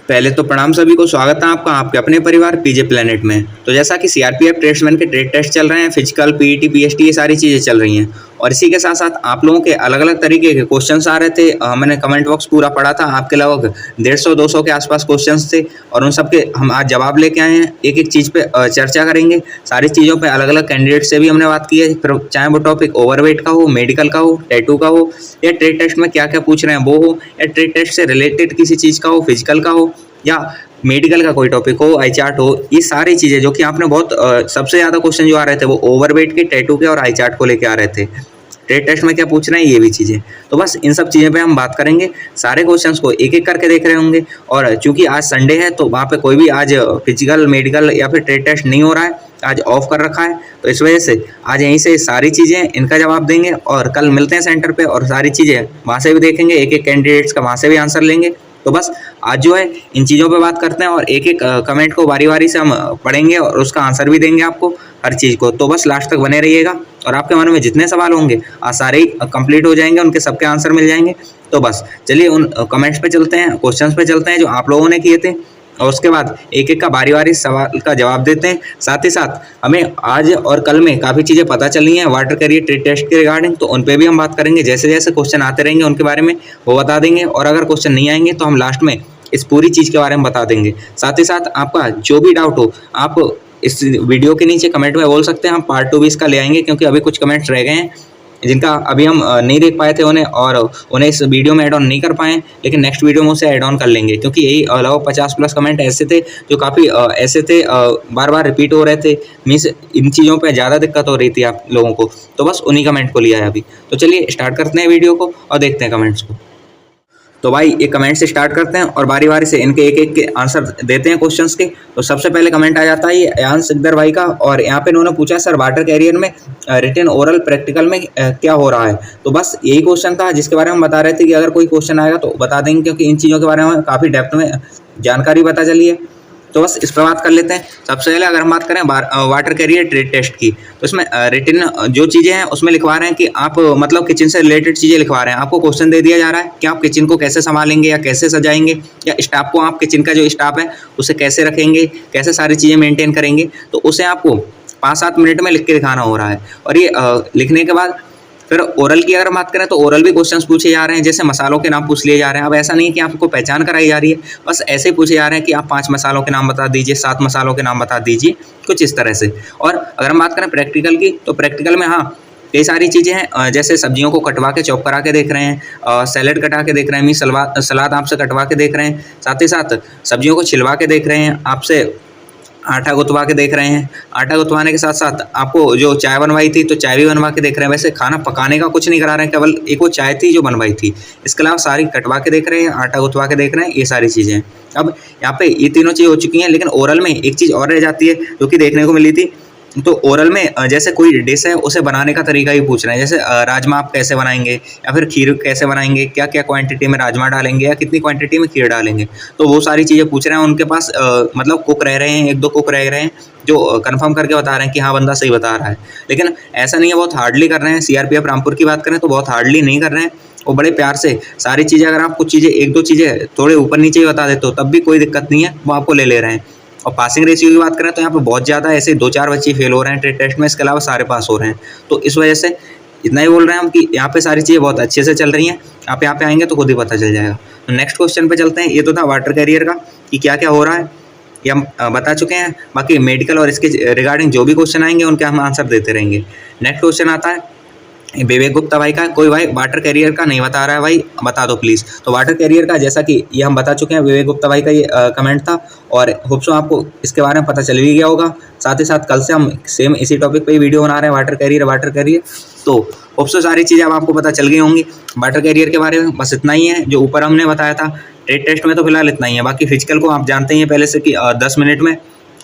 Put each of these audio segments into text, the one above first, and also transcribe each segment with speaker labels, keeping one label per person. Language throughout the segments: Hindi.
Speaker 1: पहले तो प्रणाम सभी को, स्वागत है आपका आपके अपने परिवार पीजे प्लेनेट में। तो जैसा कि सीआरपीएफ ट्रेड्समैन के ट्रेड टेस्ट चल रहे हैं, फिजिकल, पीईटी, पीएसटी, ये सारी चीज़ें चल रही हैं और इसी के साथ साथ आप लोगों के अलग अलग तरीके के क्वेश्चंस आ रहे थे। मैंने कमेंट बॉक्स पूरा पढ़ा था, आपके लगभग 150-200 के आसपास क्वेश्चंस थे और उन सब के हम आज जवाब लेके आए हैं। एक एक चीज़ पे चर्चा करेंगे, सारी चीज़ों पे अलग अलग कैंडिडेट से भी हमने बात की है, फिर चाहे वो टॉपिक ओवरवेट का हो, मेडिकल का हो, टैटू का हो, या ट्रेड टेस्ट में क्या क्या पूछ रहे हैं वो हो, या ट्रेड टेस्ट से रिलेटेड किसी चीज़ का हो, फिजिकल का हो, या मेडिकल का कोई टॉपिक हो, आई चार्ट हो, ये सारी चीज़ें जो कि आपने बहुत सबसे ज़्यादा क्वेश्चन जो आ रहे थे वो ओवरवेट के, टैटू के और आई चार्ट को लेके आ रहे थे। ट्रेड टेस्ट में क्या पूछ रहे हैं ये भी चीज़ें, तो बस इन सब चीज़ें पे हम बात करेंगे। सारे क्वेश्चंस को एक एक करके देख रहे होंगे और चूंकि आज संडे है तो वहाँ पे कोई भी आज फिजिकल, मेडिकल या फिर ट्रेड टेस्ट नहीं हो रहा है, आज ऑफ कर रखा है। तो इस वजह से आज यहीं से सारी चीज़ें इनका जवाब देंगे और कल मिलते हैं सेंटर पे और सारी चीज़ें वहाँ से भी देखेंगे, एक एक कैंडिडेट्स का वहाँ से भी आंसर लेंगे। तो बस आज जो है इन चीज़ों पे बात करते हैं और एक एक कमेंट को बारी बारी से हम पढ़ेंगे और उसका आंसर भी देंगे आपको हर चीज़ को। तो बस लास्ट तक बने रहिएगा और आपके मन में जितने सवाल होंगे आज सारे ही कंप्लीट हो जाएंगे, उनके सबके आंसर मिल जाएंगे। तो बस चलिए उन कमेंट्स पे चलते हैं, क्वेश्चंस पे चलते हैं जो आप लोगों ने किए थे और उसके बाद एक एक का बारी बारी सवाल का जवाब देते हैं। साथ ही साथ हमें आज और कल में काफ़ी चीज़ें पता चली हैं वाटर कैरियर ट्रेड टेस्ट के रिगार्डिंग, तो उन पे भी हम बात करेंगे। जैसे जैसे क्वेश्चन आते रहेंगे उनके बारे में वो बता देंगे और अगर क्वेश्चन नहीं आएंगे तो हम लास्ट में इस पूरी चीज़ के बारे में बता देंगे। साथ ही साथ आपका जो भी डाउट हो आप इस वीडियो के नीचे कमेंट में बोल सकते हैं, हम पार्ट 2 भी इसका ले आएंगे क्योंकि अभी कुछ कमेंट्स रह गए हैं जिनका अभी हम नहीं देख पाए थे उन्हें और उन्हें इस वीडियो में ऐड ऑन नहीं कर पाए, लेकिन नेक्स्ट वीडियो में उसे ऐड ऑन कर लेंगे क्योंकि यही लगभग 50+ कमेंट ऐसे थे जो काफ़ी ऐसे थे बार बार रिपीट हो रहे थे। मीन्स इन चीज़ों पे ज़्यादा दिक्कत हो रही थी आप लोगों को, तो बस उन्हीं कमेंट को लिया है अभी। तो चलिए स्टार्ट करते हैं वीडियो को और देखते हैं कमेंट्स को। तो भाई ये कमेंट से स्टार्ट करते हैं और बारी बारी से इनके एक एक के आंसर देते हैं क्वेश्चंस के। तो सबसे पहले कमेंट आ जाता है ये अयान सिकदर भाई का और यहाँ पे इन्होंने पूछा सर वाटर कैरियर में रिटन, ओरल, प्रैक्टिकल में क्या हो रहा है। तो बस यही क्वेश्चन था जिसके बारे में हम बता रहे थे कि अगर कोई क्वेश्चन आएगा तो बता देंगे क्योंकि इन चीज़ों के बारे में काफ़ी डेप्थ में जानकारी पता चली है। तो बस इस पर बात कर लेते हैं। सबसे पहले अगर हम बात करें वाटर कैरियर ट्रेड टेस्ट की, तो इसमें रिटन जो चीज़ें हैं उसमें लिखवा रहे हैं कि आप मतलब किचन से रिलेटेड चीज़ें लिखवा रहे हैं। आपको क्वेश्चन दे दिया जा रहा है कि आप किचन को कैसे संभालेंगे या कैसे सजाएंगे या स्टाफ को, आप किचन का जो स्टाफ है उसे कैसे रखेंगे, कैसे सारी चीज़ें मेंटेन करेंगे, तो उसे आपको 5-7 मिनट में लिख के दिखाना हो रहा है। और ये लिखने के बाद फिर ओरल की अगर बात करें तो ओरल भी क्वेश्चंस पूछे जा रहे हैं, जैसे मसालों के नाम पूछ लिए जा रहे हैं। अब ऐसा नहीं है कि आपको पहचान कराई जा रही है, बस ऐसे ही पूछे जा रहे हैं कि आप 5 मसालों के नाम बता दीजिए, 7 मसालों के नाम बता दीजिए, कुछ इस तरह से। और अगर हम बात करें प्रैक्टिकल की, तो प्रैक्टिकल में हाँ कई सारी चीज़ें हैं, जैसे सब्जियों को कटवा के चॉप करा के देख रहे हैं, सैलेड कटा के देख रहे हैं, मीन सलाद आपसे कटवा के देख रहे हैं, साथ ही साथ सब्जियों को छिलवा के देख रहे हैं, आपसे आटा गुथवा के देख रहे हैं। आटा गुथवाने के साथ साथ आपको जो चाय बनवाई थी तो चाय भी बनवा के देख रहे हैं। वैसे खाना पकाने का कुछ नहीं करा रहे हैं, केवल एक वो चाय थी जो बनवाई थी, इसके अलावा सारी कटवा के देख रहे हैं, आटा गुथवा के देख रहे हैं, ये सारी चीज़ें। अब यहाँ पे ये तीनों चीज़ हो चुकी हैं, लेकिन ओरल में एक चीज़ और रह जाती है जो कि देखने को मिली थी। तो ओरल में जैसे कोई डिश है उसे बनाने का तरीका ही पूछ रहे हैं, जैसे राजमा आप कैसे बनाएंगे या फिर खीर कैसे बनाएंगे, क्या क्या क्वांटिटी में राजमा डालेंगे या कितनी क्वांटिटी में खीर डालेंगे, तो वो सारी चीज़ें पूछ रहे हैं। उनके पास मतलब कुक रह रहे हैं, 1-2 कुक रह रहे हैं जो कंफर्म करके बता रहे हैं कि हाँ बंदा सही बता रहा है। लेकिन ऐसा नहीं है बहुत हार्डली कर रहे हैं। सीआरपीएफ रामपुर की बात करें तो बहुत हार्डली नहीं कर रहे हैं, वो बड़े प्यार से सारी चीज़ें, अगर आप कुछ चीज़ें 1-2 चीज़ें थोड़े ऊपर नीचे ही बता देते हो तब भी कोई दिक्कत नहीं है, वो आपको ले रहे हैं। और पासिंग रेशियो की बात करें तो यहाँ पे बहुत ज़्यादा ऐसे 2-4 बच्चे फेल हो रहे हैं ट्रेड टेस्ट में, इसके अलावा सारे पास हो रहे हैं। तो इस वजह से इतना ही बोल रहे हैं हम कि यहाँ पे सारी चीज़ें बहुत अच्छे से चल रही हैं। आप यहाँ पे आएंगे तो खुद ही पता चल जाएगा। तो नेक्स्ट क्वेश्चन पे चलते हैं। ये तो था वाटर कैरियर का कि क्या क्या हो रहा है, ये हम बता चुके हैं। बाकी मेडिकल और इसके रिगार्डिंग जो भी क्वेश्चन आएंगे उनके हम आंसर देते रहेंगे। नेक्स्ट क्वेश्चन आता है विवेक गुप्ता भाई का। कोई भाई वाटर कैरियर का नहीं बता रहा है, भाई बता दो प्लीज़। तो वाटर कैरियर का जैसा कि ये हम बता चुके हैं, विवेक गुप्ता भाई का ये कमेंट था और होप सो आपको इसके बारे में पता चल भी गया होगा। साथ ही साथ कल से हम सेम इसी टॉपिक पे ही वीडियो बना रहे हैं, वाटर कैरियर। तो होप सो सारी चीज़ें अब आपको पता चल गई होंगी वाटर कैरियर के बारे में। बस इतना ही है जो ऊपर हमने बताया था। ट्रेड टेस्ट में तो फिलहाल इतना ही है। बाकी फिजिकल को आप जानते ही हैं पहले से कि 10 मिनट में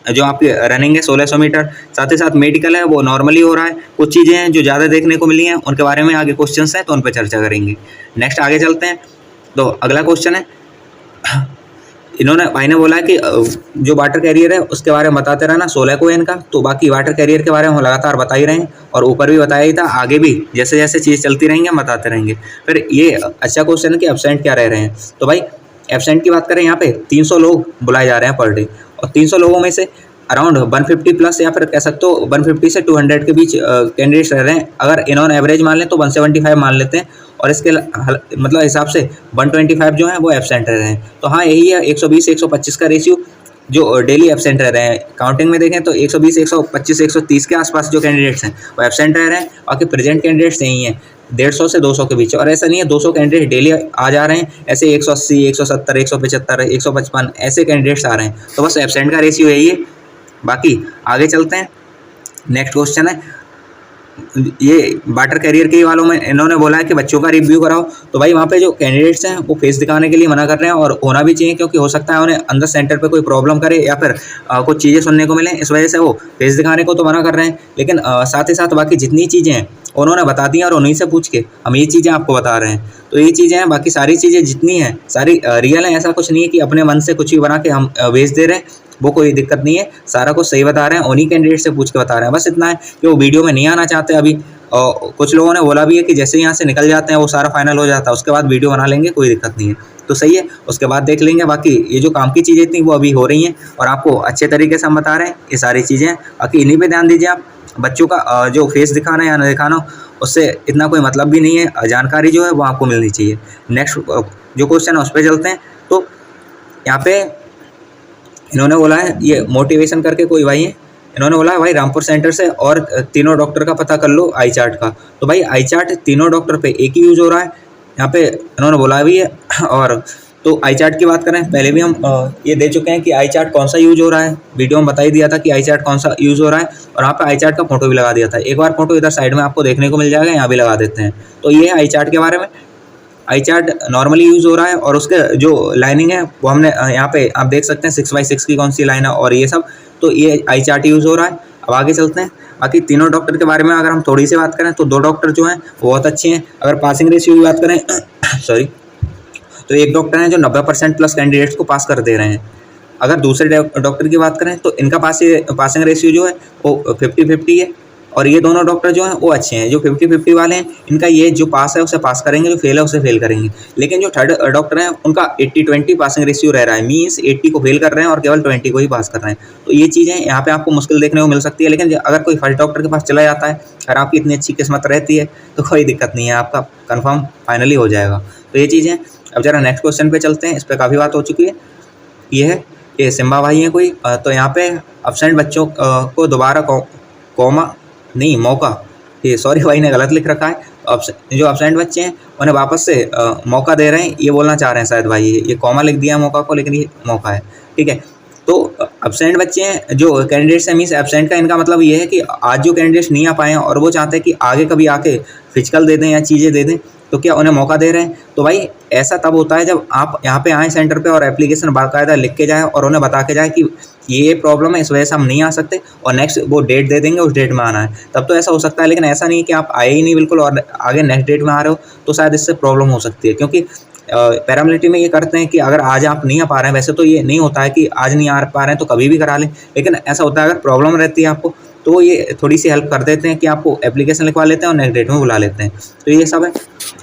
Speaker 1: जो आपकी रनिंग है 1600 मीटर। साथ ही साथ मेडिकल है वो नॉर्मली हो रहा है। कुछ चीज़ें हैं जो ज़्यादा देखने को मिली हैं, उनके बारे में आगे क्वेश्चंस हैं तो उन पर चर्चा करेंगे। नेक्स्ट आगे चलते हैं। तो अगला क्वेश्चन है, इन्होंने भाई ने बोला है कि जो वाटर कैरियर है उसके बारे में बताते रहना, 16 को है इनका। तो बाकी वाटर कैरियर के बारे में हम लगातार बता ही रहे हैं और ऊपर भी बताया ही था, आगे भी जैसे जैसे चीज़ चलती रहेंगे हम बताते रहेंगे। फिर ये अच्छा क्वेश्चन है कि एब्सेंट क्या रह रहे हैं। तो भाई एब्सेंट की बात करें यहाँ पे 300 लोग बुलाए जा रहे हैं पर डे, और 300 लोगों में से अराउंड 150 प्लस या फिर कह सकते हो 150 से 200 के बीच कैंडिडेट्स रह रहे हैं। अगर इन्होंने एवरेज मान लें तो 175 मान लेते हैं, और इसके मतलब हिसाब से 125 जो है वो एब्सेंट रह रहे हैं। तो हाँ यही है 120 125 का रेशियो जो डेली एब्सेंट रह रहे हैं। काउंटिंग में देखें तो 120 125 130 के आसपास जो कैंडिडेट्स हैं वो एब्सेंट रह रहे हैं। बाकी प्रेजेंट कैंडिडेट्स यही हैं 150 से 200 के बीच, और ऐसा नहीं है 200 कैंडिडेट डेली आ जा रहे हैं, ऐसे 180 170 175 155 ऐसे कैंडिडेट्स आ रहे हैं। तो बस एब्सेंट का रेशियो यही है। बाकी आगे चलते हैं। नेक्स्ट क्वेश्चन है, ये वाटर कैरियर के वालों में इन्होंने बोला है कि बच्चों का रिव्यू कराओ। तो भाई वहाँ पे जो कैंडिडेट्स हैं वो फेस दिखाने के लिए मना कर रहे हैं, और होना भी चाहिए, क्योंकि हो सकता है उन्हें अंदर सेंटर पे कोई प्रॉब्लम करे या फिर कुछ चीज़ें सुनने को मिले, इस वजह से वो फेस दिखाने को तो मना कर रहे हैं। लेकिन साथ ही साथ बाकी जितनी चीज़ें हैं उन्होंने बता दी और उन्हीं से पूछ के हम ये चीज़ें आपको बता रहे हैं। तो ये चीज़ें हैं, बाकी सारी चीज़ें जितनी हैं सारी रियल हैं। ऐसा कुछ नहीं है कि अपने मन से कुछ भी बना के हम भेज दे रहे हैं, वो कोई दिक्कत नहीं है। सारा कुछ सही बता रहे हैं, उन्हीं कैंडिडेट से पूछ के बता रहे हैं। बस इतना है कि वो वीडियो में नहीं आना चाहते अभी, और कुछ लोगों ने बोला भी है कि जैसे यहाँ से निकल जाते हैं वो सारा फाइनल हो जाता है, उसके बाद वीडियो बना लेंगे, कोई दिक्कत नहीं है। तो सही है, उसके बाद देख लेंगे। बाकी ये जो काम की चीज़ें थी वो अभी हो रही हैं, और आपको अच्छे तरीके से हम बता रहे हैं ये सारी चीज़ें। बाकी इन्हीं पे ध्यान दीजिए आप। बच्चों का जो फेस दिखाना या न दिखाना उससे इतना कोई मतलब भी नहीं है, जानकारी जो है वो आपको मिलनी चाहिए। नेक्स्ट जो क्वेश्चन है उस पर चलते हैं। तो यहाँ पे इन्होंने बोला है, ये मोटिवेशन करके कोई भाई है, इन्होंने बोला है भाई रामपुर सेंटर से और तीनों डॉक्टर का पता कर लो आई चार्ट का। तो भाई आई चार्ट तीनों डॉक्टर पे एक ही यूज़ हो रहा है, यहाँ पे इन्होंने बोला भी है। और तो आई चार्ट की बात करें, पहले भी हम ये दे चुके हैं कि आई चार्ट कौन सा यूज़ हो रहा है, वीडियो में बता ही दिया था कि आई चार्ट कौन सा यूज़ हो रहा है, और यहाँ पे आई चार्ट का फोटो भी लगा दिया था। एक बार फोटो इधर साइड में आपको देखने को मिल जाएगा, यहाँ भी लगा देते हैं। तो ये है आई चार्ट के बारे में। आई चार्ट नॉर्मली यूज़ हो रहा है, और उसके जो लाइनिंग है वो हमने यहाँ पे आप देख सकते हैं 6x6 की कौन सी लाइन है और ये सब। तो ये आई चार्ट यूज़ हो रहा है। अब आगे चलते हैं। बाकी तीनों डॉक्टर के बारे में अगर हम थोड़ी सी बात करें तो 2 डॉक्टर जो हैं वो बहुत अच्छे हैं। अगर पासिंग रेशियो की बात करें सॉरी, तो एक डॉक्टर हैं जो 90% प्लस कैंडिडेट्स को पास कर दे रहे हैं। अगर दूसरे डॉक्टर की बात करें तो इनका पासिंग रेशियो जो है वो 50-50 है, और ये दोनों डॉक्टर जो हैं वो अच्छे हैं। जो 50-50 वाले हैं इनका ये जो पास है उसे पास करेंगे, जो फेल है उसे फेल करेंगे। लेकिन जो थर्ड डॉक्टर हैं उनका 80-20 पासिंग रेशियो रह रहा है, मीन्स 80 को फेल कर रहे हैं और केवल 20 को ही पास कर रहे हैं। तो ये चीज़ें यहाँ पे आपको मुश्किल देखने को मिल सकती है। लेकिन अगर कोई फर्स्ट डॉक्टर के पास चला जाता है, अगर आपकी इतनी अच्छी किस्मत रहती है तो कोई दिक्कत नहीं है, आपका कन्फर्म फाइनली हो जाएगा। तो ये चीज़ें। अब जरा नेक्स्ट क्वेश्चन पे चलते हैं, इस पर काफ़ी बात हो चुकी है। ये है, ये सिम्बा भाई हैं कोई, तो यहाँ पे अब्सेंट बच्चों को दोबारा कॉमा नहीं मौका, ये सॉरी भाई ने गलत लिख रखा है। जो अब्सेंट बच्चे हैं उन्हें वापस से मौका दे रहे हैं, ये बोलना चाह रहे हैं शायद भाई। ये कॉमा लिख दिया है मौका को, लेकिन ये मौका है, ठीक है। तो अब्सेंट बच्चे हैं जो कैंडिडेट्स हैं, मीन्स एब्सेंट का इनका मतलब ये है कि आज जो कैंडिडेट्स नहीं आ पाए हैं और वो चाहते हैं कि आगे कभी आके फिजिकल दे दें या चीज़ें दे दें, तो क्या उन्हें मौका दे रहे हैं। तो भाई ऐसा तब होता है जब आप यहाँ पे आएँ सेंटर पे और एप्लीकेशन बाकायदा लिख के जाएँ और उन्हें बता के जाए कि ये प्रॉब्लम है, इस वजह से हम नहीं आ सकते, और नेक्स्ट वो डेट दे देंगे, उस डेट में आना है, तब तो ऐसा हो सकता है। लेकिन ऐसा नहीं है कि आप आए ही नहीं बिल्कुल और आगे नेक्स्ट डेट में आ रहे हो, तो शायद इससे प्रॉब्लम हो सकती है। क्योंकि पैरामिलिट्री में ये करते हैं कि अगर आज आप नहीं आ पा रहे हैं, वैसे तो ये नहीं होता है कि आज नहीं आ पा रहे हैं तो कभी भी करा लें, लेकिन ऐसा होता है अगर प्रॉब्लम रहती है आपको तो ये थोड़ी सी हेल्प कर देते हैं कि आपको एप्लीकेशन लिखवा लेते हैं और नेक्स्ट डेट में बुला लेते हैं। तो ये सब है।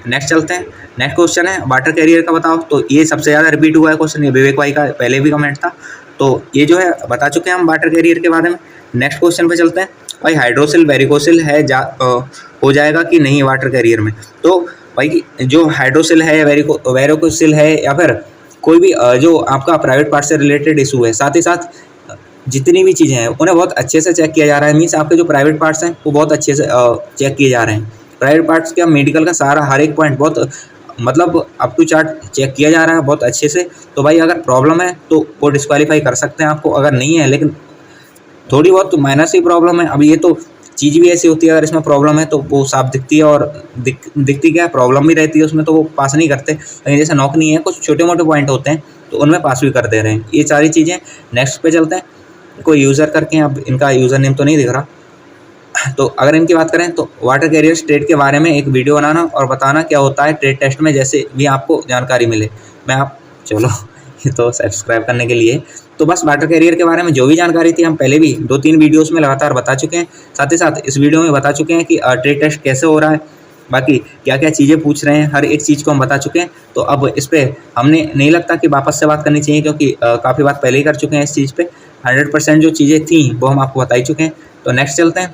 Speaker 1: नेक्स्ट चलते हैं। नेक्स्ट क्वेश्चन है वाटर कैरियर का बताओ। तो ये सबसे ज़्यादा रिपीट हुआ है क्वेश्चन, ये विवेक भाई का पहले भी कमेंट था, तो ये जो है बता चुके हैं हम वाटर कैरियर के बारे में। नेक्स्ट क्वेश्चन पे चलते हैं। भाई हाइड्रोसिल वेरिकोसिल है हो जाएगा कि नहीं वाटर कैरियर में। तो भाई जो हाइड्रोसिल है, वेरिकोसिल है, या फिर कोई भी जो आपका प्राइवेट पार्ट से रिलेटेड इशू है, साथ ही साथ जितनी भी चीज़ें हैं उन्हें बहुत अच्छे से चेक किया जा रहा है। मीन्स आपके जो प्राइवेट पार्ट्स हैं वो बहुत अच्छे से चेक किए जा रहे हैं। प्राइवेट पार्ट्स का मेडिकल का सारा हर एक पॉइंट बहुत मतलब अप टू चार्ट चेक किया जा रहा है बहुत अच्छे से। तो भाई अगर प्रॉब्लम है तो वो डिस्क्वालीफाई कर सकते हैं आपको, अगर नहीं है लेकिन थोड़ी बहुत माइनस ही प्रॉब्लम है। अब ये तो चीज़ भी ऐसी होती है, अगर इसमें प्रॉब्लम है तो वो साफ दिखती है, और दिखती क्या है, प्रॉब्लम भी रहती है उसमें, तो वो पास नहीं करते। लेकिन जैसे नॉक नहीं है, कुछ छोटे मोटे पॉइंट होते हैं तो उनमें पास भी कर दे रहे हैं। ये सारी चीज़ें। नेक्स्ट पे चलते हैं। कोई यूज़र करके, अब इनका यूज़र नेम तो नहीं दिख रहा, तो अगर इनकी बात करें तो वाटर कैरियर ट्रेड के बारे में एक वीडियो बनाना और बताना क्या होता है ट्रेड टेस्ट में, जैसे भी आपको जानकारी मिले। मैं आप चलो ये तो सब्सक्राइब करने के लिए। तो बस वाटर कैरियर के बारे में जो भी जानकारी थी हम पहले भी 2-3 वीडियोस में लगातार बता चुके हैं। साथ ही साथ इस वीडियो में बता चुके हैं कि ट्रेड टेस्ट कैसे हो रहा है, बाकी क्या क्या चीज़ें पूछ रहे हैं हर एक चीज़ को हम बता चुके हैं। तो अब इस पर हमें नहीं लगता कि वापस से बात करनी चाहिए, क्योंकि काफ़ी बात पहले ही कर चुके हैं इस चीज़ पे। 100% जो चीज़ें थी वो हम आपको बता ही चुके हैं। तो नेक्स्ट चलते हैं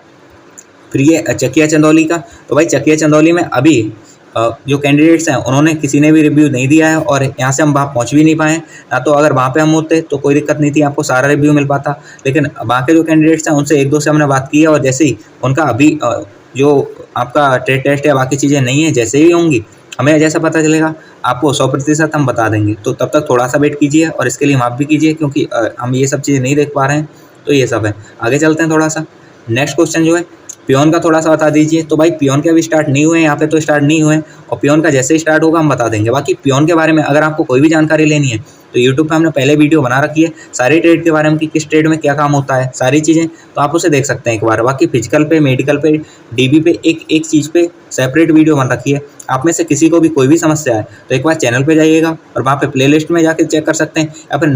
Speaker 1: फिर ये चकिया चंदौली का। तो भाई चकिया चंदौली में अभी जो कैंडिडेट्स हैं उन्होंने किसी ने भी रिव्यू नहीं दिया है, और यहाँ से हम वहाँ पहुँच भी नहीं पाए ना। तो अगर वहाँ पे हम होते तो कोई दिक्कत नहीं थी, आपको सारा रिव्यू मिल पाता। लेकिन वहाँ के जो कैंडिडेट्स हैं उनसे एक दो से हमने बात की है, और जैसे ही उनका अभी जो आपका ट्रेड टेस्ट या बाकी चीज़ें नहीं है, जैसे ही होंगी हमें जैसा पता चलेगा आपको 100% हम बता देंगे। तो तब तक थोड़ा सा वेट कीजिए, और इसके लिए माफ़ भी कीजिए क्योंकि हम ये सब चीज़ें नहीं देख पा रहे हैं। तो ये सब है। आगे चलते हैं थोड़ा सा। नेक्स्ट क्वेश्चन जो है पियोन का थोड़ा सा बता दीजिए। तो भाई पियोन के अभी स्टार्ट नहीं हुए हैं, यहाँ पे तो स्टार्ट नहीं हुए हैं, और पियोन का जैसे ही स्टार्ट होगा हम बता देंगे। बाकी पियोन के बारे में अगर आपको कोई भी जानकारी लेनी है तो यूट्यूब पे हमने पहले वीडियो बना रखी है सारी ट्रेड के बारे में कि किस ट्रेड में क्या काम होता है, सारी चीज़ें, तो आप उसे देख सकते हैं एक बार। बाकी फिजिकल पे, मेडिकल पे, डीबी पे एक एक चीज़ पे सेपरेट वीडियो बन रखी है। आप में से किसी को भी कोई भी समस्या है तो एक बार चैनल पे जाइएगा और वहाँ पे प्लेलिस्ट में जाके चेक कर सकते हैं, या फिर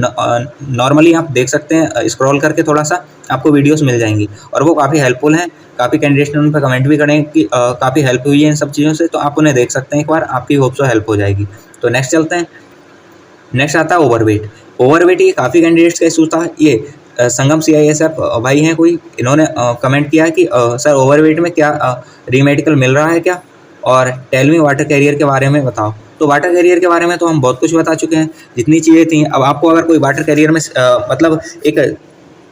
Speaker 1: नॉर्मली आप देख सकते हैं स्क्रॉल करके, थोड़ा सा आपको वीडियोस मिल जाएंगी, और वो काफ़ी हेल्पफुल हैं। काफ़ी कैंडिडेट्स ने उन पर कमेंट भी करें कि काफ़ी हेल्प हुई है इन सब चीज़ों से, तो आप उन्हें देख सकते हैं एक बार, आपकी होप सो हेल्प हो जाएगी। तो नेक्स्ट चलते हैं। नेक्स्ट आता है ओवरवेट। ओवरवेट ये काफ़ी कैंडिडेट्स का इशू था। ये संगम CISF भाई हैं कोई, इन्होंने कमेंट किया कि सर ओवरवेट में क्या रीमेडिकल मिल रहा है क्या, और टेल मी वाटर कैरियर के बारे में बताओ। तो वाटर कैरियर के बारे में तो हम बहुत कुछ बता चुके हैं, जितनी चीज़ें थी। अब आपको अगर कोई वाटर कैरियर में मतलब एक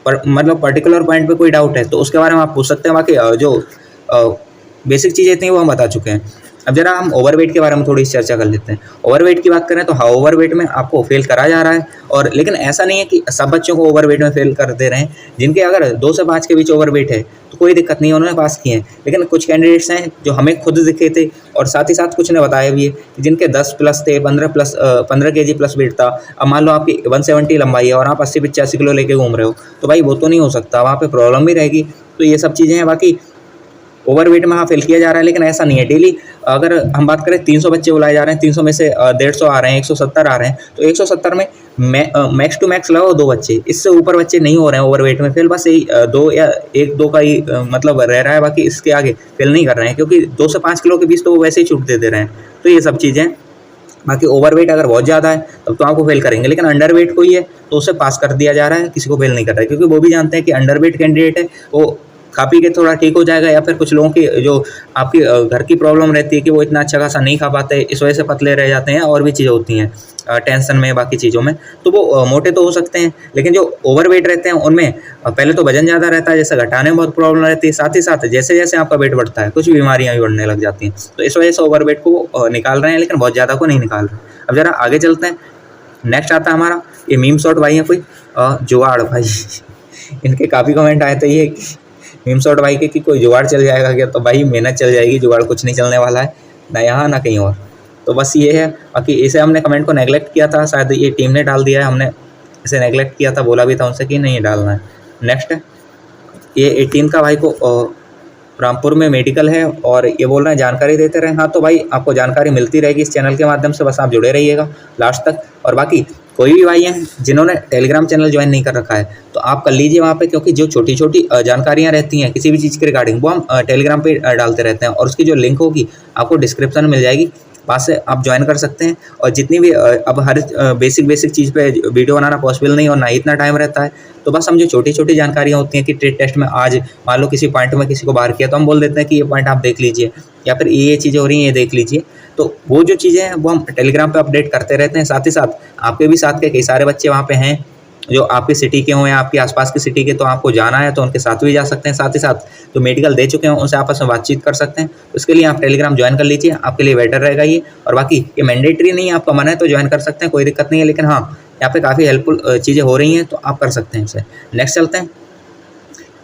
Speaker 1: मतलब पर्टिकुलर पॉइंट पे कोई डाउट है तो उसके बारे में आप पूछ सकते हैं। बाकी जो बेसिक चीज़ें थी वो हम बता चुके हैं। अब जरा हम ओवरवेट के बारे में थोड़ी चर्चा कर लेते हैं। ओवरवेट की बात करें तो हाँ, ओवरवेट में आपको फेल करा जा रहा है, और लेकिन ऐसा नहीं है कि सब बच्चों को ओवरवेट में फेल कर दे रहे हैं। जिनके अगर 2 से 5 के बीच ओवरवेट है तो कोई दिक्कत नहीं है, उन्होंने पास किए हैं। लेकिन कुछ कैंडिडेट्स हैं जो हमें खुद दिखे थे, और साथ ही साथ कुछ ने बताया भी है कि जिनके 10 प्लस थे, 15 kg प्लस वेट था। अब मान लो आपकी 170 लंबाई है और आप 80-85 किलो लेके घूम रहे हो, तो भाई वो तो नहीं हो सकता, वहाँ पे प्रॉब्लम भी रहेगी। तो ये सब चीज़ें हैं। बाकी ओवरवेट में हाँ फेल किया जा रहा है, लेकिन ऐसा नहीं है। डेली अगर हम बात करें 300 बच्चे बुलाए जा रहे हैं, 300 में से 150 आ रहे हैं, 170 आ रहे हैं, तो 170 में मैक्स टू मैक्स लगाओ 2 बच्चे, इससे ऊपर बच्चे नहीं हो रहे हैं ओवरवेट में फेल। बस यही 2 या 1-2 का ही मतलब रह रहा है, बाकी इसके आगे फेल नहीं कर रहे हैं, क्योंकि 2 से 5 किलो के बीच तो वो वैसे ही छूट दे रहे हैं। तो ये सब चीज़ें। बाकी ओवरवेट अगर बहुत ज़्यादा है तब तो आपको फेल करेंगे, लेकिन अंडरवेट कोई है तो उसे पास कर दिया जा रहा है, किसी को फेल नहीं कर रहा है, क्योंकि वो भी जानते हैं कि अंडरवेट कैंडिडेट है वो खा पी के थोड़ा ठीक हो जाएगा, या फिर कुछ लोगों की जो आपकी घर की प्रॉब्लम रहती है कि वो इतना अच्छा खासा नहीं खा पाते, इस वजह से पतले रह जाते हैं, और भी चीज़ें होती हैं टेंशन में, बाकी चीज़ों में, तो वो मोटे तो हो सकते हैं। लेकिन जो ओवरवेट रहते हैं उनमें पहले तो वजन ज़्यादा रहता है, जैसे घटाने में बहुत प्रॉब्लम रहती है, साथ ही साथ जैसे जैसे आपका वेट बढ़ता है कुछ बीमारियाँ भी बढ़ने लग जाती हैं। तो इस वजह से ओवरवेट को निकाल रहे हैं, लेकिन बहुत ज़्यादा को नहीं निकाल रहे। अब ज़रा आगे चलते हैं। नेक्स्ट आता है हमारा ये मीम शॉट भाई हैं कोई, जुगाड़ भाई इनके काफ़ी कमेंट आए थे ये मीम शॉट भाई के कि कोई जुगाड़ चल जाएगा क्या। तो भाई मेहनत चल जाएगी, जुगाड़ कुछ नहीं चलने वाला है, ना यहाँ ना कहीं और। तो बस ये है। बाकी इसे हमने कमेंट को नेगलेक्ट किया था, शायद ये टीम ने डाल दिया है, हमने इसे नेगलेक्ट किया था, बोला भी था उनसे कि नहीं डालना है। नेक्स्ट है ये 18 का भाई को रामपुर में मेडिकल है, और ये बोल रहे हैं जानकारी देते रहें। हाँ तो भाई आपको जानकारी मिलती रहेगी इस चैनल के माध्यम से, बस आप जुड़े रहिएगा लास्ट तक। और बाकी कोई भी भाई हैं जिन्होंने टेलीग्राम चैनल ज्वाइन नहीं कर रखा है तो आप कर लीजिए वहाँ पे, क्योंकि जो छोटी छोटी जानकारियाँ रहती हैं किसी भी चीज़ के रिगार्डिंग वो हम टेलीग्राम पे डालते रहते हैं, और उसकी जो लिंक होगी आपको डिस्क्रिप्शन में मिल जाएगी, वहाँ से आप ज्वाइन कर सकते हैं। और जितनी भी अब हर बेसिक चीज़ पे वीडियो बनाना पॉसिबल नहीं और ना ही इतना टाइम रहता है, तो बस हम जो छोटी छोटी जानकारियाँ होती हैं कि ट्रेड टेस्ट में आज मान लो किसी पॉइंट में किसी को बाहर किया तो हम बोल देते हैं कि ये पॉइंट आप देख लीजिए, या फिर ये चीज़ें हो रही हैं ये देख लीजिए। तो वो जो चीज़ें हैं वो हम टेलीग्राम पे अपडेट करते रहते हैं। साथ ही साथ आपके भी साथ के कई सारे बच्चे वहाँ पे हैं जो आपकी सिटी के हों या आपके आसपास की सिटी के, तो आपको जाना है तो उनके साथ भी जा सकते हैं। साथ ही साथ जो मेडिकल दे चुके हैं उनसे आपस में बातचीत कर सकते हैं। तो इसके लिए आप टेलीग्राम ज्वाइन कर लीजिए, आपके लिए बेटर रहेगा ये। और बाकी ये मैंडेटरी नहीं है, आपका मन है तो ज्वाइन कर सकते हैं, कोई दिक्कत नहीं है। लेकिन हाँ, यहाँ पे काफ़ी हेल्पफुल चीज़ें हो रही हैं तो आप कर सकते हैं इसे। नेक्स्ट चलते हैं।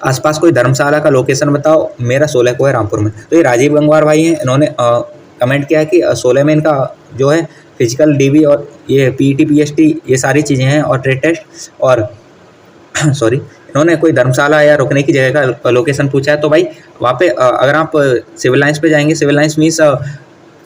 Speaker 1: आसपास कोई धर्मशाला का लोकेशन बताओ, मेरा 16 को है रामपुर में। तो ये राजीव गंगवार भाई हैं, इन्होंने कमेंट किया कि 16 में इनका जो है फिजिकल डीबी और ये पीईटी पीएसटी ये सारी चीज़ें हैं और ट्रेड टेस्ट और सॉरी इन्होंने कोई धर्मशाला या रुकने की जगह का लोकेशन पूछा है। तो भाई वहाँ पे अगर आप सिविल लाइन्स पे जाएंगे, सिविल लाइन्स मीन्स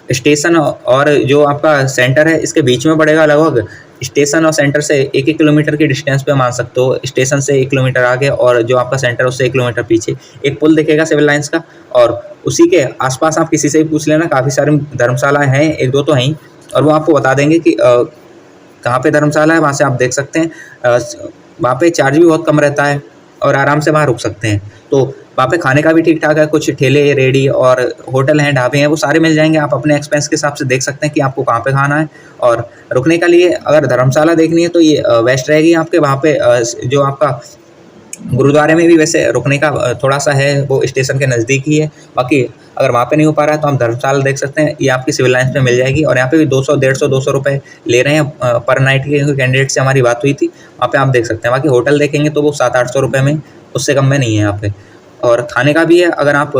Speaker 1: स्टेशन और जो आपका सेंटर है इसके बीच में पड़ेगा। लगभग स्टेशन और सेंटर से 1-1 किलोमीटर की डिस्टेंस पे मान सकते हो। स्टेशन से 1 किलोमीटर आगे और जो आपका सेंटर उससे 1 किलोमीटर पीछे एक पुल दिखेगा सिविल लाइन्स का, और उसी के आसपास आप किसी से भी पूछ लेना, काफ़ी सारी धर्मशालाएँ हैं, 1-2 तो हैं ही, और वो आपको बता देंगे कि कहाँ पे धर्मशाला है, वहाँ से आप देख सकते हैं। वहाँ पे चार्ज भी बहुत कम रहता है और आराम से वहाँ रुक सकते हैं। तो वहाँ पे खाने का भी ठीक-ठाक है, कुछ ठेले, रेहड़ी और होटल हैं, ढाबे हैं, वो सारे मिल जाएँगे। आप अपने एक्सपेंस के हिसाब से देख सकते हैं कि आपको कहाँ पे खाना है। और रुकने के लिए अगर धर्मशाला देखनी है तो ये बेस्ट रहेगी आपके वहाँ पे, जो आपका गुरुद्वारे में भी वैसे रुकने का थोड़ा-सा है, वो स्टेशन के नज़दीक ही है। बाकी अगर वहाँ पे नहीं हो पा रहा है तो आप धर्मशाला देख सकते हैं, ये आपकी सिविल लाइन्स में मिल जाएगी। और यहाँ पे भी 200, 150, 200 रुपए ले रहे हैं पर नाइट के, क्योंकि कैंडिडेट से हमारी बात हुई थी, वहाँ पे आप देख सकते हैं। बाकी होटल देखेंगे तो वो 700-800 रुपए में, उससे कम में नहीं है यहाँ पे। और खाने का भी है, अगर आप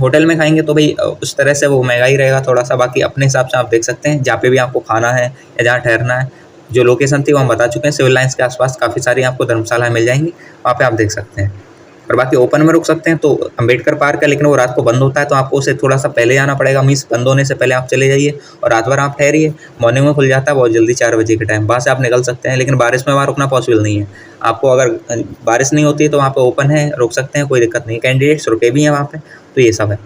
Speaker 1: होटल में खाएँगे तो भई उस तरह से वो महँगा ही रहेगा थोड़ा-सा। बाकी अपने हिसाब से आप देख सकते हैं, जहाँ पे भी आपको खाना है या जहाँ ठहरना है। जो लोकेशन थी वो हम बता चुके हैं, सिविल लाइन्स के आसपास काफ़ी सारी आपको धर्मशालाएँ मिल जाएँगी, वहाँ पे आप देख सकते हैं। और बाकी ओपन में रुक सकते हैं तो अम्बेडकर पार्क है, लेकिन वो रात को बंद होता है, तो आपको उसे थोड़ा-सा पहले जाना पड़ेगा, मीन्स बंद होने से पहले आप चले जाइए और रात भर आप ठहरिए। मॉर्निंग में खुल जाता है बहुत जल्दी 4 बजे के टाइम, वहाँ से आप निकल सकते हैं, लेकिन बारिश में वहाँ रुकना पॉसिबल नहीं है। आपको अगर बारिश नहीं होती है तो वहाँ पे ओपन है, रुक सकते हैं, कोई दिक्कत नहीं है। कैंडिडेट्स रुके भी हैं वहाँ पे, तो ये सब है।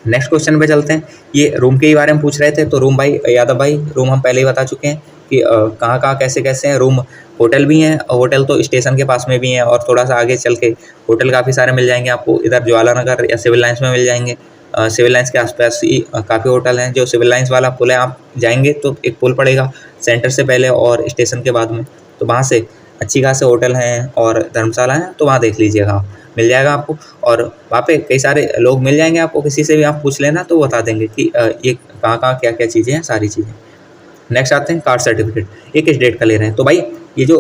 Speaker 1: नेक्स्ट क्वेश्चन पे चलते हैं। ये रूम के ही बारे में पूछ रहे थे, तो रूम भाई यादव भाई, रूम हम पहले ही बता चुके हैं कि कहाँ-कहाँ, कैसे-कैसे हैं रूम। होटल भी हैं, होटल तो स्टेशन के पास में भी हैं, और थोड़ा-सा आगे चल के होटल काफ़ी सारे मिल जाएँगे आपको, इधर ज्वाला नगर या सिविल लाइन्स में मिल जाएँगे। सिविल लाइन्स के आस-पास ही काफ़ी होटल हैं। जो सिविल लाइन्स वाला पुल है, आप जाएँगे तो एक पुल पड़ेगा सेंटर से पहले और स्टेशन के बाद में, तो वहाँ से अच्छी खासे होटल हैं और धर्मशाला हैं, तो वहाँ देख लीजिएगा आप, मिल जाएगा आपको। और वहाँ पे कई सारे लोग मिल जाएँगे आपको, किसी से भी आप पूछ लेना तो वो बता देंगे कि ये कहाँ-कहाँ, क्या-क्या चीज़ें हैं, सारी चीज़ें। नेक्स्ट आते हैं कास्ट सर्टिफिकेट, ये किस डेट का ले रहे हैं। तो भाई ये जो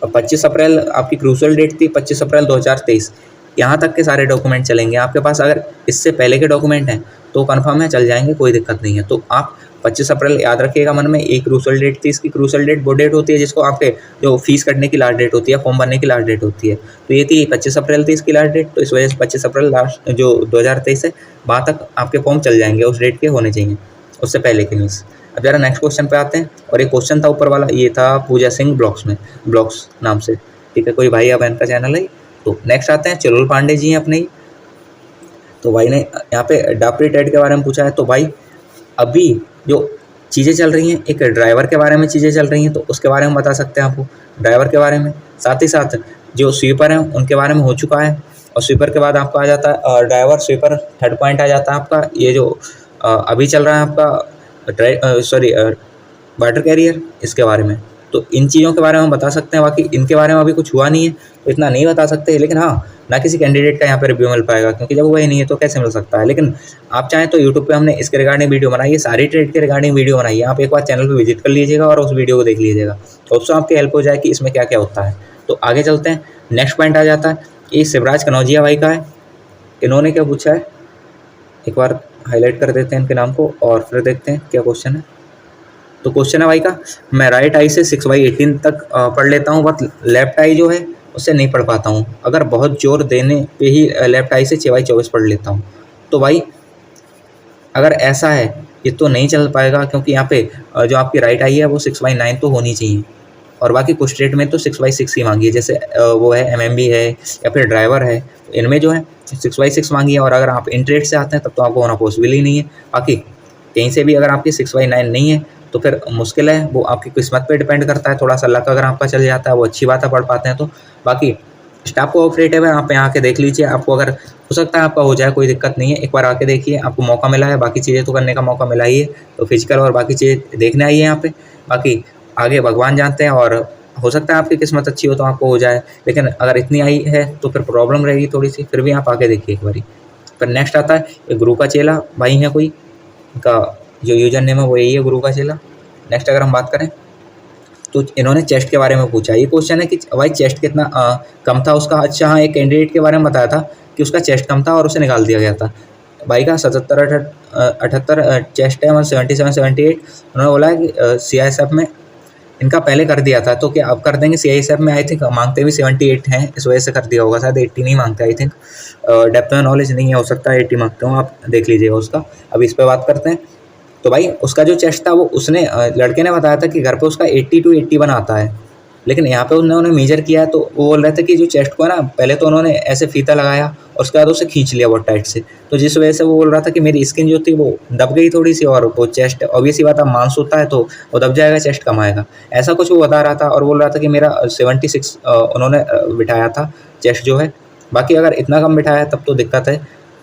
Speaker 1: 25 अप्रैल आपकी क्रूशल डेट थी, 25 अप्रैल 2023, यहाँ तक के सारे डॉक्यूमेंट चलेंगे आपके पास। अगर इससे पहले के डॉक्यूमेंट हैं तो कन्फर्म है, चल जाएंगे, कोई दिक्कत नहीं है। तो आप 25 अप्रैल याद रखिएगा मन में। एक क्रूशल डेट थी, इसकी क्रूशल डेट वो डेट होती है जिसको आपके जो फीस कटने की लास्ट डेट होती है, फॉर्म भरने की लास्ट डेट होती है। तो ये थी 25 अप्रैल थी इसकी लास्ट डेट, तो इस वजह से 25 अप्रैल लास्ट जो 2023 है, वहाँ तक आपके फॉर्म चल जाएंगे, उस डेट के होने चाहिए, उससे पहले के न्यूज़। अब ज़रा नेक्स्ट क्वेश्चन पे आते हैं। और एक क्वेश्चन था ऊपर वाला, ये था पूजा सिंह ब्लॉग्स में, ब्लॉग्स नाम से, ठीक है, कोई भाई या बहन का चैनल है। तो नेक्स्ट आते हैं, चलोल पांडे जी हैं अपने ही। तो भाई ने यहाँ पे डापरी टेट के बारे में पूछा है। तो भाई अभी जो चीज़ें चल रही हैं, एक ड्राइवर के बारे में चीज़ें चल रही हैं, तो उसके बारे में बता सकते हैं आपको, ड्राइवर के बारे में। साथ ही साथ जो स्वीपर हैं उनके बारे में हो चुका है। और स्वीपर के बाद आपका आ जाता है ड्राइवर, स्वीपर, थर्ड पॉइंट आ जाता है आपका ये जो अभी चल रहा है आपका वाटर कैरियर, इसके बारे में। तो इन चीज़ों के बारे में हम बता सकते हैं। बाकी इनके बारे में अभी कुछ हुआ नहीं है तो इतना नहीं बता सकते, लेकिन हाँ, ना किसी कैंडिडेट का यहाँ पे रिव्यू मिल पाएगा, क्योंकि जब वही नहीं है तो कैसे मिल सकता है। लेकिन आप चाहें तो यूट्यूब पे हमने इसके रिगार्डिंग वीडियो बनाई है, सारी ट्रेड के रिगार्डिंग वीडियो बनाई है। आप एक बार चैनल पर विजिट कर लीजिएगा और उस वीडियो को देख लीजिएगा, तो उससे आपकी हेल्प हो जाए कि इसमें क्या क्या होता है। तो आगे चलते हैं। नेक्स्ट पॉइंट आ जाता है, ये शिवराज कनौजिया भाई का है। इन्होंने क्या पूछा है, एक बार हाईलाइट कर देते हैं इनके नाम को और फिर देखते हैं क्या क्वेश्चन है। तो क्वेश्चन है भाई का, मैं राइट आई से 6/18 तक पढ़ लेता हूँ, बट लेफ्ट आई जो है उससे नहीं पढ़ पाता हूँ। अगर बहुत जोर देने पे ही लेफ्ट आई से 6/24 पढ़ लेता हूँ। तो भाई अगर ऐसा है ये तो नहीं चल पाएगा, क्योंकि यहाँ पे जो आपकी राइट आई है वो 6/9 तो होनी चाहिए। और बाकी कुछ स्टेट में तो 6/6 ही मांगी है, जैसे वो है MMB है या फिर ड्राइवर है, तो इनमें जो है 6/6 मांगी है। और अगर आप इंट्रेड से आते हैं तब तो आपको होना पॉसिबल ही नहीं है। बाकी कहीं से भी अगर आपकी 6/9 नहीं है तो फिर मुश्किल है, वो आपकी किस्मत पे डिपेंड करता है। थोड़ा सा लक अगर आपका चल जाता है वो अच्छी बात है, पढ़ पाते हैं तो। बाकी स्टाफ कोऑपरेटिव है, आप यहाँ आके देख लीजिए, आपको अगर हो सकता है आपका हो जाए, कोई दिक्कत नहीं है। एक बार आके देखिए, आपको मौका मिला है, बाकी चीज़ें तो करने का मौका मिला ही है, तो फिजिकल और बाकी चीज़ें देखने आइए यहाँ पे। बाकी आगे भगवान जानते हैं, और हो सकता है आपकी किस्मत अच्छी हो तो आपको हो जाए, लेकिन अगर इतनी आई है तो फिर प्रॉब्लम रहेगी थोड़ी सी। फिर भी आप आके देखिए एक बारी। फिर नेक्स्ट आता है, ये गुरु का चेला भाई है कोई, उनका जो यूजर नेम है वो यही है, गुरु का चेला। नेक्स्ट अगर हम बात करें तो इन्होंने चेस्ट के बारे में पूछा। ये क्वेश्चन है कि भाई चेस्ट कितना कम था उसका। अच्छा हाँ, एक कैंडिडेट के बारे में बताया था कि उसका चेस्ट कम था और उसे निकाल दिया गया था। भाई का 77-78 चेस्ट है, 77-78। उन्होंने बोला है कि CISF में इनका पहले कर दिया था, तो क्या अब कर देंगे। CISF में आई थिंक मांगते भी 78 हैं, इस वजह से कर दिया होगा, शायद 80 नहीं मांगते आई थिंक। डेप्थ में नॉलेज नहीं है, हो सकता है 80 मांगते हो, आप देख लीजिएगा उसका। अब इस पर बात करते हैं। तो भाई उसका जो चेस्ट था वो उसने लड़के ने बताया था कि घर पे उसका 80 to 81 आता है। लेकिन यहाँ पे उन्होंने मेजर किया है तो वो बोल रहे थे कि जो चेस्ट को है ना, पहले तो उन्होंने ऐसे फीता लगाया और उसके बाद उसे खींच लिया बहुत टाइट से, तो जिस वजह से वो बोल रहा था कि मेरी स्किन जो थी वो दब गई थोड़ी सी, और वो चेस्ट ऑब्वियस सी बात है, मांस होता है तो वो दब जाएगा, चेस्ट कम आएगा, ऐसा कुछ वो बता रहा था। और बोल रहा था कि मेरा 76 उन्होंने बिठाया था चेस्ट जो है। बाकी अगर इतना कम बिठाया है तब तो दिक्कत है,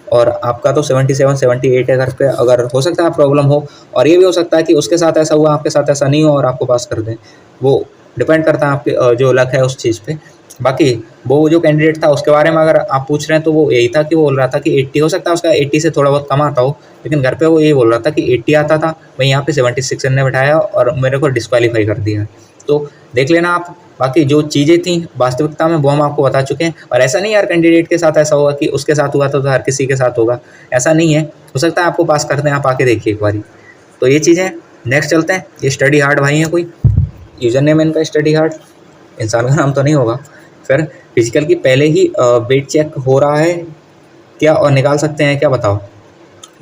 Speaker 1: और आपका तो 77 78 है घर पे, अगर हो सकता है प्रॉब्लम हो, और ये भी हो सकता है कि उसके साथ ऐसा हुआ आपके साथ ऐसा नहीं हो और आपको पास कर दें, वो डिपेंड करता है आपके जो लक है उस चीज़ पे। बाकी वो जो कैंडिडेट था उसके बारे में अगर आप पूछ रहे हैं तो वो यही था कि वो बोल रहा था कि 80 हो सकता है उसका 80 से थोड़ा बहुत कम आता हो, लेकिन घर पे वो यही बोल रहा था कि 80 आता था, वहीं यहाँ पे 76 ने बैठाया और मेरे को डिस्क्वालीफाई कर दिया। तो देख लेना आप। बाकी जो चीज़ें थी वास्तविकता में वो हम आपको बता चुके हैं, और ऐसा नहीं यार कैंडिडेट के साथ ऐसा होगा कि उसके साथ हुआ तो हर किसी के साथ होगा, ऐसा नहीं है, हो सकता है आपको पास करते हैं, आप आके देखिए एक बारी। तो ये चीज़ें। नेक्स्ट चलते हैं, ये स्टडी हार्ड भाई हैं कोई, यूज़र नेम इनका स्टडी हार्ड, इंसान का नाम तो नहीं होगा। फिर फिजिकल की पहले ही वेट चेक हो रहा है क्या और निकाल सकते हैं क्या, बताओ।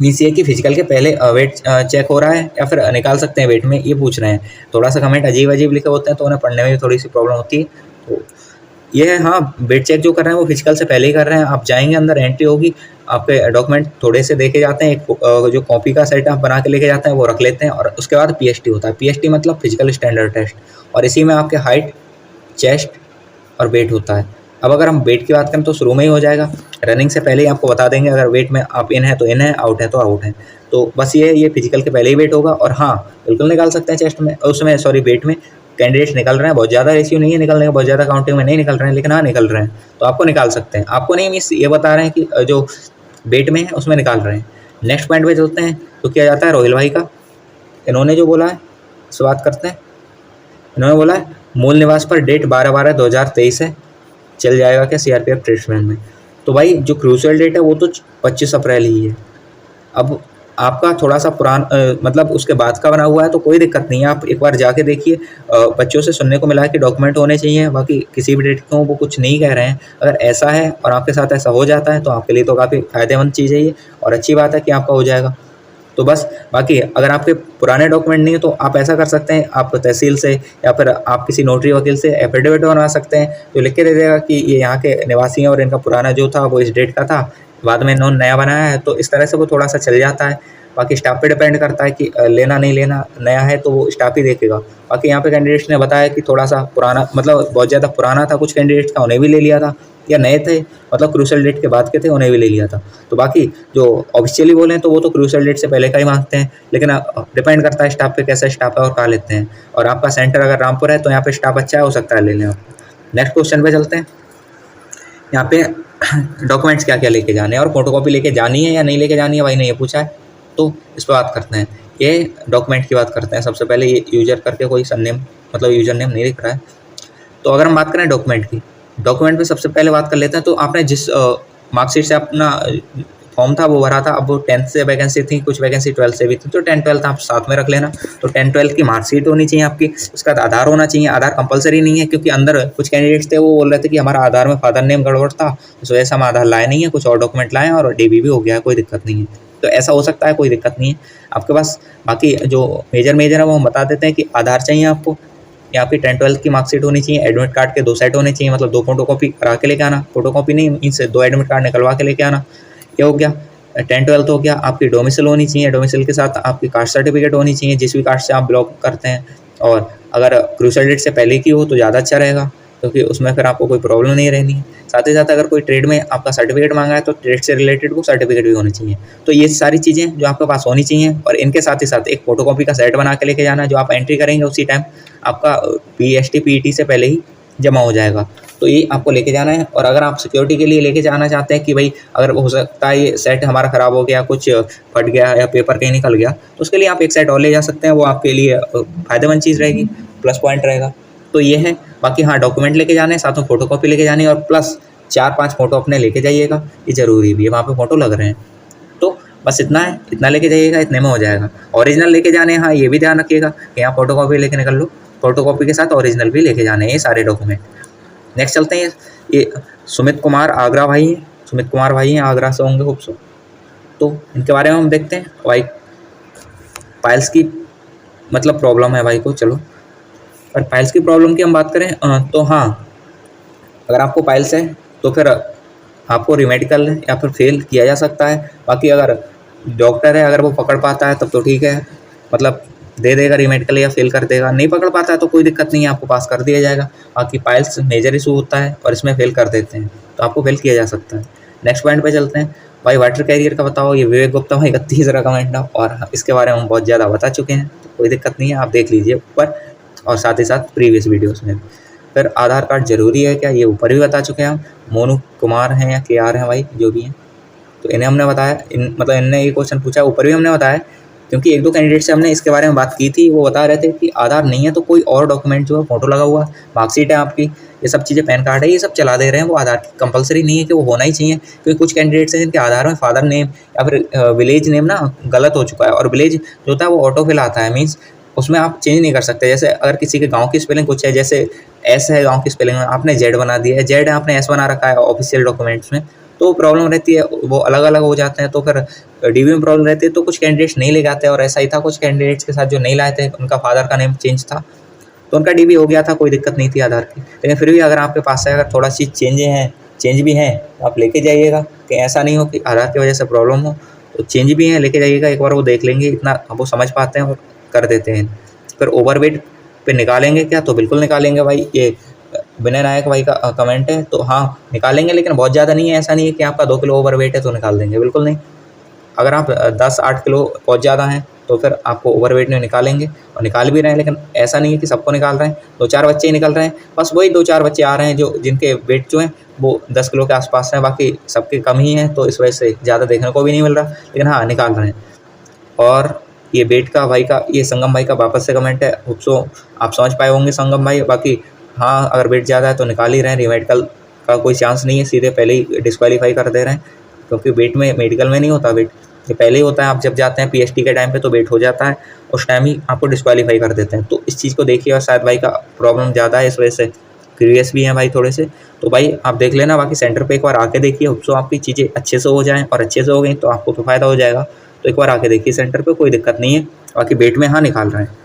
Speaker 1: मीन्स ये कि फिजिकल के पहले वेट चेक हो रहा है या फिर निकाल सकते हैं वेट में, ये पूछ रहे हैं। थोड़ा सा कमेंट अजीब अजीब लिखे होते हैं तो उन्हें पढ़ने में भी थोड़ी सी प्रॉब्लम होती है। तो ये है, हाँ वेट चेक जो कर रहे हैं वो फिजिकल से पहले ही कर रहे हैं। आप जाएंगे अंदर, एंट्री होगी, आपके डॉक्यूमेंट थोड़े से देखे जाते हैं, एक जो कॉपी का सेट आप बना के लेके जाते हैं वो रख लेते हैं, और उसके बाद पीएसटी होता है। पीएसटी मतलब फिजिकल स्टैंडर्ड टेस्ट, और इसी में आपके हाइट, चेस्ट और वेट होता है। अब अगर हम वेट की बात करें तो शुरू में ही हो जाएगा, रनिंग से पहले ही आपको बता देंगे, अगर वेट में आप इन है तो इन है, आउट है तो आउट है। तो बस ये फिजिकल के पहले ही वेट होगा। और हाँ बिल्कुल निकाल सकते हैं चेस्ट में, उसमें सॉरी वेट में कैंडिडेट्स निकल रहे हैं, बहुत ज़्यादा रेशियो नहीं है निकलने का, बहुत ज़्यादा काउंटिंग में नहीं निकल रहे हैं, लेकिन हाँ निकल रहे हैं, तो आपको निकाल सकते हैं। आपको नहीं, मिस ये बता रहे हैं कि जो वेट में है उसमें निकाल रहे हैं। नेक्स्ट पॉइंट पे चलते हैं, तो किया जाता है रोहिल भाई का, इन्होंने जो बोला है उससे बात करते हैं। इन्होंने बोला है मूल निवास पर डेट 12/12/2023 है, चल जाएगा क्या सीआरपीएफ ट्रेड्समैन में। तो भाई जो क्रूशियल डेट है वो तो 25 अप्रैल ही है। अब आपका थोड़ा सा मतलब उसके बाद का बना हुआ है तो कोई दिक्कत नहीं है, आप एक बार जाके देखिए। बच्चों से सुनने को मिला है कि डॉक्यूमेंट होने चाहिए, बाकी किसी भी डेट को वो कुछ नहीं कह रहे हैं। अगर ऐसा है और आपके साथ ऐसा हो जाता है तो आपके लिए तो काफ़ी फ़ायदेमंद चीज़ है ये, और अच्छी बात है कि आपका हो जाएगा। तो बस, बाकी अगर आपके पुराने डॉक्यूमेंट नहीं है तो आप ऐसा कर सकते हैं, आप तहसील से या फिर आप किसी नोटरी वकील से एफिडेविट बनवा सकते हैं, जो लिख के दे देगा कि ये यहाँ के निवासी हैं और इनका पुराना जो था वो इस डेट का था, बाद में इन्होंने नया बनाया है, तो इस तरह से वो थोड़ा सा चल जाता है। बाकी स्टाफ पे डिपेंड करता है कि लेना नहीं लेना, नया है तो वो स्टाफ ही देखेगा। बाकी यहाँ पे कैंडिडेट्स ने बताया कि थोड़ा सा पुराना, मतलब बहुत ज़्यादा पुराना था कुछ कैंडिडेट्स का, उन्हें भी ले लिया था, या नए थे मतलब क्रूशियल डेट के बाद के थे उन्हें भी ले लिया था। तो बाकी जो ऑफिशियली बोले तो वो तो क्रूशियल डेट से पहले का ही मांगते हैं, लेकिन डिपेंड करता है स्टाफ पे, कैसा स्टाफ है और कहाँ लेते हैं। और आपका सेंटर अगर रामपुर है तो यहाँ पे स्टाफ अच्छा है, हो सकता है ले लें आप। नेक्स्ट क्वेश्चन पे चलते हैं। यहाँ पे डॉक्यूमेंट्स क्या क्या लेके जाने हैं और फोटोकॉपी लेके जानी है या नहीं लेके जानी है, भाई ने ये पूछा है, तो इस पर बात करते हैं। ये डॉक्यूमेंट की बात करते हैं। सबसे पहले ये यूजर करके कोई सरनेम, मतलब यूजर नेम नहीं दिख रहा है। तो अगर हम बात करें डॉक्यूमेंट की, डॉक्यूमेंट पे सबसे पहले बात कर लेते हैं। तो आपने जिस मार्कशीट से अपना फॉर्म था वो भरा था, अब वो 10th से वैकेंसी थी, कुछ वैकेंसी 12 से भी थी, तो 10 12 आप साथ में रख लेना। तो 10 12 की मार्कशीट होनी चाहिए आपकी, उसका आधार होना चाहिए। आधार कंपलसरी नहीं है, क्योंकि अंदर कुछ कैंडिडेट्स थे वो बोल रहे थे कि हमारा आधार में फादर नेम गड़बड़ था, इस वजह से हम आधार लाए नहीं है, कुछ और डॉक्यूमेंट लाएँ और डीबी भी हो गया है, कोई दिक्कत नहीं है। तो ऐसा हो सकता है, कोई दिक्कत नहीं है आपके पास। बाकी जो मेजर है वो हम बता देते हैं कि आधार चाहिए आपको, यहाँ पे 10 12 की मार्कशीट होनी चाहिए, एडमिट कार्ड के 2 सेट होने चाहिए, मतलब 2 फोटोकॉपी करा के लेके आना, फोटोकॉपी नहीं मीन्स 2 एडमिट कार्ड निकलवा के लेके आना। ये हो गया 10 12 हो गया। आपकी डोमिसाइल होनी चाहिए, डोमिसाइल के साथ आपकी कास्ट सर्टिफिकेट होनी चाहिए, जिस भी कास्ट से आप बिलोंग करते हैं। और अगर क्रूशियल डेट से पहले की हो तो ज़्यादा अच्छा रहेगा, क्योंकि उसमें फिर आपको कोई प्रॉब्लम नहीं रहनी है। साथ ही साथ अगर कोई ट्रेड में आपका सर्टिफिकेट मांगा है तो ट्रेड से रिलेटेड वो सर्टिफिकेट भी होनी चाहिए। तो ये सारी चीज़ें जो आपके पास होनी चाहिए, और इनके साथ ही साथ एक फोटोकॉपी का सेट बना के लेके जाना, जो आप एंट्री करेंगे उसी टाइम आपका पीएसटी पीईटी से पहले ही जमा हो जाएगा। तो ये आपको लेके जाना है। और अगर आप सिक्योरिटी के लिए लेके जाना चाहते हैं कि भाई अगर हो सकता है ये सेट हमारा ख़राब हो गया, कुछ फट गया या पेपर कहीं निकल गया, तो उसके लिए आप एक सेट और ले जा सकते हैं, वो आपके लिए फ़ायदेमंद चीज़ रहेगी, प्लस पॉइंट रहेगा। तो ये है। बाकी हाँ डॉक्यूमेंट लेके जाने हैं, साथ में फ़ोटोकॉपी लेके जानी है, और प्लस 4-5 फ़ोटो अपने लेके जाइएगा, ये ज़रूरी भी है, वहाँ पे फ़ोटो लग रहे हैं। तो बस इतना है, इतना लेके जाइएगा, इतने में हो जाएगा। ओरिजिनल लेके जाने हैं, हाँ ये भी ध्यान रखिएगा कि यहाँ फ़ोटोकॉपी लेके निकल लो, फ़ोटोकॉपी के साथ ओरिजिनल भी लेके जाने हैं, ये सारे डॉक्यूमेंट। नेक्स्ट चलते हैं, ये सुमित कुमार आगरा भाई हैं, सुमित कुमार भाई हैं, आगरा से होंगे खूब। तो इनके बारे में हम देखते हैं। भाई फाइल्स की मतलब प्रॉब्लम है भाई को, चलो और पाइल्स की प्रॉब्लम की हम बात करें तो हाँ, अगर आपको पाइल्स है तो फिर आपको रीमेडिकल या फिर फेल किया जा सकता है। बाकी अगर डॉक्टर है, अगर वो पकड़ पाता है तब तो ठीक है, मतलब दे देगा रीमेडिकल या फेल कर देगा। नहीं पकड़ पाता है तो कोई दिक्कत नहीं है, आपको पास कर दिया जाएगा। बाकी पाइल्स मेजर इशू होता है और इसमें फेल कर देते हैं तो आपको फेल किया जा सकता है। नेक्स्ट पॉइंट पे चलते हैं भाई, वाटर कैरियर का बताओ। ये विवेक गुप्ता भाई का तीसरा कमेंट है और इसके बारे में हम बहुत ज़्यादा बता चुके हैं, तो कोई दिक्कत नहीं है, आप देख लीजिए ऊपर और साथ ही साथ प्रीवियस वीडियोज़ में। फिर आधार कार्ड ज़रूरी है क्या, ये ऊपर भी बता चुके हैं हम। मोनू कुमार हैं या के आर हैं भाई, जो भी हैं, तो इन्हें हमने बताया, मतलब इनने ये क्वेश्चन पूछा, ऊपर भी हमने बताया। क्योंकि एक दो कैंडिडेट से हमने इसके बारे में बात की थी, वो बता रहे थे कि आधार नहीं है तो कोई और डॉक्यूमेंट जो है, फोटो लगा हुआ, मार्कशीट है आपकी, ये सब चीज़ें, पैन कार्ड है, ये सब चला दे रहे हैं। वो आधार कंपलसरी नहीं है कि वो होना ही चाहिए, क्योंकि कुछ कैंडिडेट्स हैं जिनके आधार में फादर नेम या फिर विलेज नेम ना गलत हो चुका है, और विलेज जो होता है वो ऑटो फिल आता है, मीन्स उसमें आप चेंज नहीं कर सकते। जैसे अगर किसी के गांव की स्पेलिंग कुछ है, जैसे एस है गांव की स्पेलिंग में, आपने जेड बना दिया है, जेड है आपने एस बना रखा है ऑफिशियल डॉक्यूमेंट्स में, तो प्रॉब्लम रहती है, वो अलग अलग हो जाते हैं, तो फिर डीबी में प्रॉब्लम रहती है। तो कुछ कैंडिडेट्स नहीं ले जाते, और ऐसा ही था कुछ कैंडिडेट्स के साथ जो नहीं लाए थे, उनका फादर का नेम चेंज था तो उनका डीबी हो गया था, कोई दिक्कत नहीं थी आधार की। लेकिन फिर भी अगर आपके पास है, अगर थोड़ा चीज़ चेंज भी हैं तो आप लेके जाइएगा, कि ऐसा नहीं हो कि आधार की वजह से प्रॉब्लम हो। तो चेंज भी हैं, लेके जाइएगा, एक बार वो देख लेंगे, इतना वो समझ पाते हैं और कर देते हैं। फिर ओवरवेट पे निकालेंगे क्या, तो बिल्कुल निकालेंगे भाई। ये विनय नायक भाई का कमेंट है, तो हाँ निकालेंगे, लेकिन बहुत ज़्यादा नहीं है। ऐसा नहीं है कि आपका 2 किलो ओवरवेट है तो निकाल देंगे, बिल्कुल नहीं। अगर आप 10-8 किलो बहुत ज़्यादा हैं तो फिर आपको ओवरवेट में निकालेंगे, और निकाल भी रहे हैं। लेकिन ऐसा नहीं है कि सबको निकाल रहे हैं, 2-4 बच्चे ही निकल रहे हैं, बस वही 2-4 बच्चे आ रहे हैं जो जिनके वेट जो हैं वो 10 किलो के आसपास हैं, बाकी सबके कम ही हैं, तो इस वजह से ज़्यादा देखने को भी नहीं मिल रहा, लेकिन हाँ निकाल रहे हैं। और ये वेट का भाई का, ये संगम भाई का वापस से कमेंट है, होप्सो आप समझ पाए होंगे संगम भाई। बाकी हाँ, अगर वेट ज़्यादा है तो निकाल ही रहे हैं, रीमेडिकल का कोई चांस नहीं है, सीधे पहले ही डिस्क्वालीफाई कर दे रहे हैं, क्योंकि वेट में, मेडिकल में नहीं होता वेट, ये पहले ही होता है। आप जब जाते हैं पीएचडी के टाइम पे तो वेट हो जाता है, उस टाइम ही आपको डिस्क्वालीफाई कर देते हैं। तो इस चीज़ को देखिए, और शायद भाई का प्रॉब्लम ज़्यादा है, इस वजह से क्यूरियस भी हैं भाई थोड़े से, तो भाई आप देख लेना। बाकी सेंटर पे एक बार आके देखिए, होप्सो आपकी चीज़ें अच्छे से हो जाएँ, और अच्छे से हो गई तो आपको तो फ़ायदा हो जाएगा। तो एक बार आके देखिए सेंटर पे, कोई दिक्कत नहीं है। बाकी वेट में हाँ निकाल रहे हैं।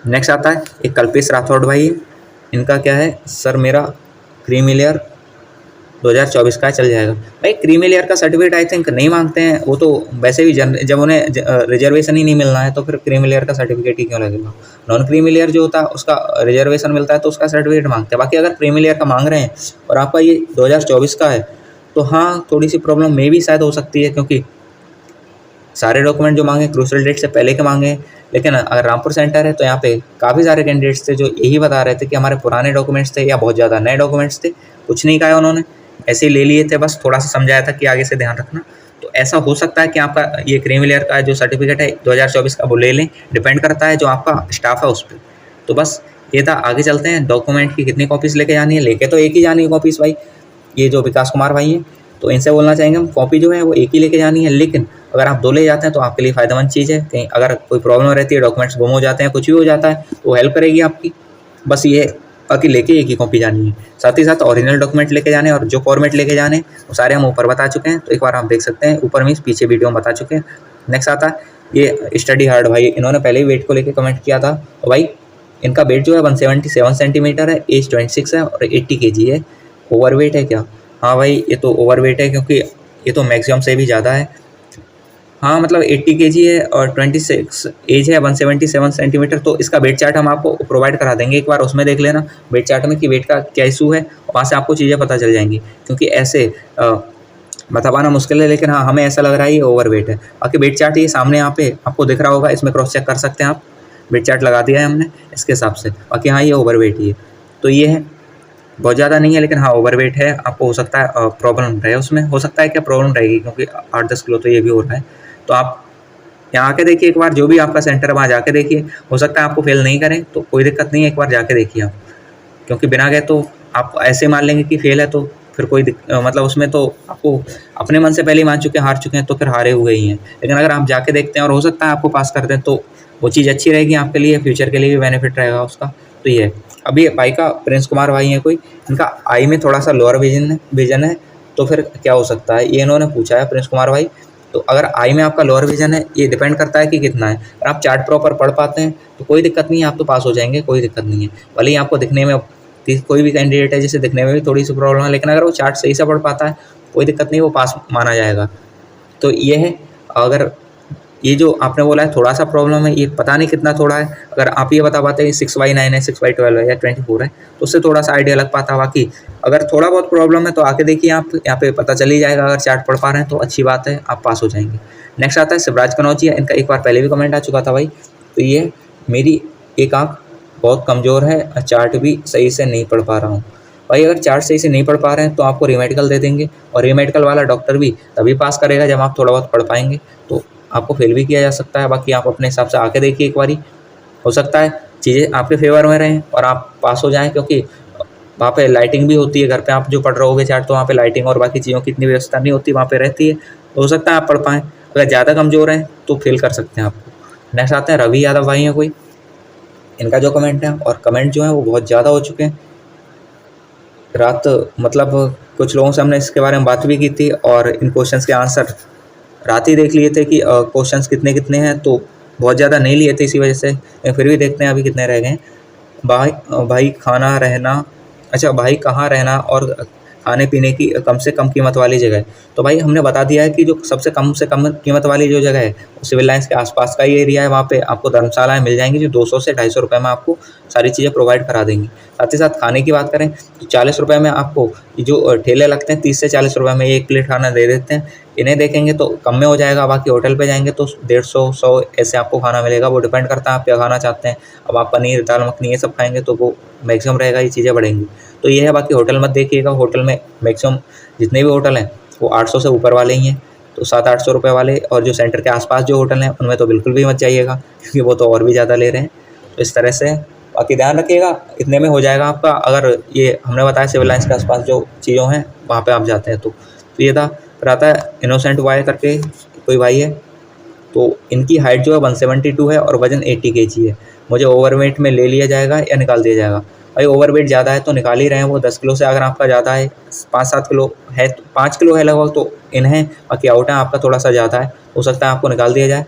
Speaker 1: नेक्स्ट आता है एक कल्पेश राठौड़ भाई, इनका क्या है, सर मेरा क्रीमी लेयर 2024 का चल जाएगा। भाई क्रीमी लेयर का सर्टिफिकेट आई थिंक नहीं मांगते हैं, वो तो वैसे भी जब उन्हें रिजर्वेशन ही नहीं मिलना है तो फिर क्रीमी लेयर का सर्टिफिकेट ही क्यों लगेगा। नॉन क्रीमी लेयर जो होता है उसका रिजर्वेशन मिलता है तो उसका सर्टिफिकेट मांगते हैं। बाकी अगर क्रीमी लेयर का मांग रहे हैं और आपका ये 2024 का है तो हाँ थोड़ी सी प्रॉब्लम में भी शायद हो सकती है, क्योंकि सारे डॉक्यूमेंट जो मांगे क्रूशल डेट से पहले के मांगे हैं। लेकिन अगर रामपुर सेंटर है तो यहाँ पे काफ़ी सारे कैंडिडेट्स थे जो यही बता रहे थे कि हमारे पुराने डॉक्यूमेंट्स थे या बहुत ज़्यादा नए डॉक्यूमेंट्स थे, कुछ नहीं कहा उन्होंने, ऐसे ही ले लिए थे, बस थोड़ा सा समझाया था कि आगे से ध्यान रखना। तो ऐसा हो सकता है कि आपका ये क्रीमी लेयर का जो सर्टिफिकेट है 2024 का वो ले लें, डिपेंड करता है जो आपका स्टाफ है उस पर। तो बस ये था, आगे चलते हैं। डॉक्यूमेंट की कितनी कॉपीज़ लेके जानी है, लेके तो एक ही जानी है कॉपीज़ भाई। ये जो विकास कुमार भाई हैं तो इनसे बोलना चाहेंगे हम, कॉपी जो है वो एक ही लेके जानी है, लेकिन अगर आप 2 ले जाते हैं तो आपके लिए फ़ायदेमंद चीज़ है। कहीं अगर कोई प्रॉब्लम रहती है, डॉक्यूमेंट्स गुम हो जाते हैं, कुछ भी हो जाता है तो हेल्प करेगी आपकी। बस ये बाकी लेके एक ही कॉपी जानी है। साथ ही साथ ओरिजिनल डॉक्यूमेंट लेके जाने, और जो फॉर्मेट लेके जाने वो सारे हम ऊपर बता चुके हैं, तो एक बार आप देख सकते हैं ऊपर, मीन्स पीछे वीडियो में बता चुके हैं। नेक्स्ट आता है ये स्टडी हार्ड भाई, इन्होंने पहले ही वेट को लेकर कमेंट किया था। तो भाई इनका वेट जो है 177 सेंटीमीटर है, एज 26 है और 80 kg है। ओवर वेट है क्या, हाँ भाई ये तो ओवर वेट है, क्योंकि ये तो मैक्सिमम से भी ज़्यादा है। हाँ मतलब 80 kg है और 26 एज है, 177 सेंटीमीटर। तो इसका वेट चार्ट हम आपको प्रोवाइड करा देंगे, एक बार उसमें देख लेना वेट चार्ट में कि वेट का क्या इशू है, वहाँ से आपको चीज़ें पता चल जाएंगी। क्योंकि ऐसे बता पाना मुश्किल है, लेकिन हाँ हमें ऐसा लग रहा है ये ओवर वेट है। बाकी वेट चार्ट ये सामने यहाँ पे आपको दिख रहा होगा, इसमें क्रॉस चेक कर सकते हैं आप, वेट चार्ट लगा दिया है हमने इसके हिसाब से। बाकी हाँ ये ओवर वेट ही है, तो ये है, बहुत ज़्यादा नहीं है, लेकिन हाँ ओवर वेट है। आपको हो सकता है प्रॉब्लम रहे, उसमें हो सकता है क्या प्रॉब्लम रहेगी, क्योंकि 8-10 किलो तो ये भी हो रहा है। तो आप यहाँ आके देखिए एक बार, जो भी आपका सेंटर है वहाँ जाके देखिए, हो सकता है आपको फेल नहीं करें तो कोई दिक्कत नहीं है, एक बार जाके देखिए आप। क्योंकि बिना गए तो आप ऐसे मान लेंगे कि फेल है, तो फिर कोई मतलब उसमें तो आपको अपने मन से पहले ही मान चुके हैं, हार चुके हैं, तो फिर हारे हुए ही हैं। लेकिन अगर आप जाके देखते हैं और हो सकता है आपको पास कर दें तो वो चीज़ अच्छी रहेगी आपके लिए, फ्यूचर के लिए भी बेनिफिट रहेगा उसका। तो ये अभी भाई का प्रिंस कुमार भाई हैं कोई, इनका आई में थोड़ा सा लोअर विजन है, तो फिर क्या हो सकता है ये इन्होंने पूछा है प्रिंस कुमार भाई। तो अगर आई में आपका लोअर विजन है, ये डिपेंड करता है कि कितना है। अगर आप चार्ट प्रॉपर पढ़ पाते हैं तो कोई दिक्कत नहीं है, आप तो पास हो जाएंगे, कोई दिक्कत नहीं है। भले ही आपको दिखने में कोई भी कैंडिडेट है जिसे दिखने में भी थोड़ी सी प्रॉब्लम है, लेकिन अगर वो चार्ट सही से पढ़ पाता है कोई दिक्कत नहीं, वो पास माना जाएगा। तो ये है। अगर ये जो आपने बोला है थोड़ा सा प्रॉब्लम है, ये पता नहीं कितना थोड़ा है, अगर आप ये बता पाते हैं 6/9 है, 6/12 है या 24 है तो उससे थोड़ा सा आइडिया लग पाता। बाकी अगर थोड़ा बहुत प्रॉब्लम है तो आके देखिए, आप यहाँ पे पता चल ही जाएगा। अगर चार्ट पढ़ पा रहे हैं तो अच्छी बात है, आप पास हो जाएंगे। नेक्स्ट आता है शिवराज कनौजिया, इनका एक बार पहले भी कमेंट आ चुका था भाई। तो ये मेरी एक आँख बहुत कमज़ोर है, चार्ट भी सही से नहीं पढ़ पा रहा हूँ। भाई अगर चार्ट सही से नहीं पढ़ पा रहे हैं तो आपको रीमेडिकल दे देंगे, और रीमेडिकल वाला डॉक्टर भी तभी पास करेगा जब आप थोड़ा बहुत पढ़ पाएंगे, तो आपको फेल भी किया जा सकता है। बाकी आप अपने हिसाब से आके देखिए एक बारी, हो सकता है चीज़ें आपके फेवर में रहें और आप पास हो जाएं, क्योंकि वहाँ पे लाइटिंग भी होती है। घर पे आप जो पढ़ रहे होगे चार्ट तो वहाँ पे लाइटिंग और बाकी चीज़ों की इतनी व्यवस्था नहीं होती, वहाँ पे रहती है, तो हो सकता है आप पढ़ पाएँ। अगर ज़्यादा कमज़ोर हैं तो फेल कर सकते हैं आपको। नेक्स्ट आते हैं रवि यादव भाई हैं कोई, इनका जो कमेंट है, और कमेंट जो है वो बहुत ज़्यादा हो चुके हैं। रात मतलब कुछ लोगों से हमने इसके बारे में बात भी की थी, और इन क्वेश्चंस के आंसर रात ही देख लिए थे कि क्वेश्चंस कितने कितने हैं, तो बहुत ज़्यादा नहीं लिए थे इसी वजह से। फिर भी देखते हैं अभी कितने रह गए हैं। भाई खाना रहना, अच्छा भाई कहाँ रहना और खाने पीने की कम से कम कीमत वाली जगह। तो भाई हमने बता दिया है कि जो सबसे कम से कम कीमत वाली जो जगह है वो सिविल लाइन्स के आसपास का ही एरिया है। वहाँ पे आपको धर्मशालाएँ मिल जाएंगी जो 200 से 250 रुपये में आपको सारी चीज़ें प्रोवाइड करा देंगी। साथ ही साथ खाने की बात करें तो 40 रुपये में आपको जो ठेले लगते हैं 30 से 40 रुपये में एक प्लेट खाना दे देते हैं। इन्हें देखेंगे तो कम में हो जाएगा। बाकी होटल पे जाएंगे तो 150, 100 ऐसे आपको खाना मिलेगा। वो डिपेंड करता है आप क्या खाना चाहते हैं। अब आप पनीर, दाल मखनी ये सब खाएंगे तो वो मैक्सिमम रहेगा, ये चीज़ें बढ़ेंगी। तो ये है। बाकी होटल मत देखिएगा, होटल में मैक्सिमम जितने भी होटल हैं वो 800 से ऊपर वाले ही हैं, तो 700-800 रुपये वाले। और जो सेंटर के आसपास जो होटल हैं उनमें तो बिल्कुल भी मत जाइएगा, क्योंकि वो तो और भी ज़्यादा ले रहे हैं। तो इस तरह से बाकी ध्यान रखिएगा, इतने में हो जाएगा आपका। अगर ये हमने बताया सिविल लाइन्स के आसपास जो चीज़ों हैं वहाँ पे आप जाते हैं तो ये था। फिर आता है इनोसेंट वाई करके कोई भाई है, तो इनकी हाइट जो है 172 है और वज़न 80 kg है। मुझे ओवरवेट में ले लिया जाएगा या निकाल दिया जाएगा? भाई ओवरवेट ज़्यादा है तो निकाल ही रहे हैं वो 10 किलो से। अगर आपका ज़्यादा है 5-7 किलो है, 5 किलो है लगभग, तो इन्हें बाकी आउट है आपका थोड़ा सा ज़्यादा है, हो सकता है आपको निकाल दिया जाए।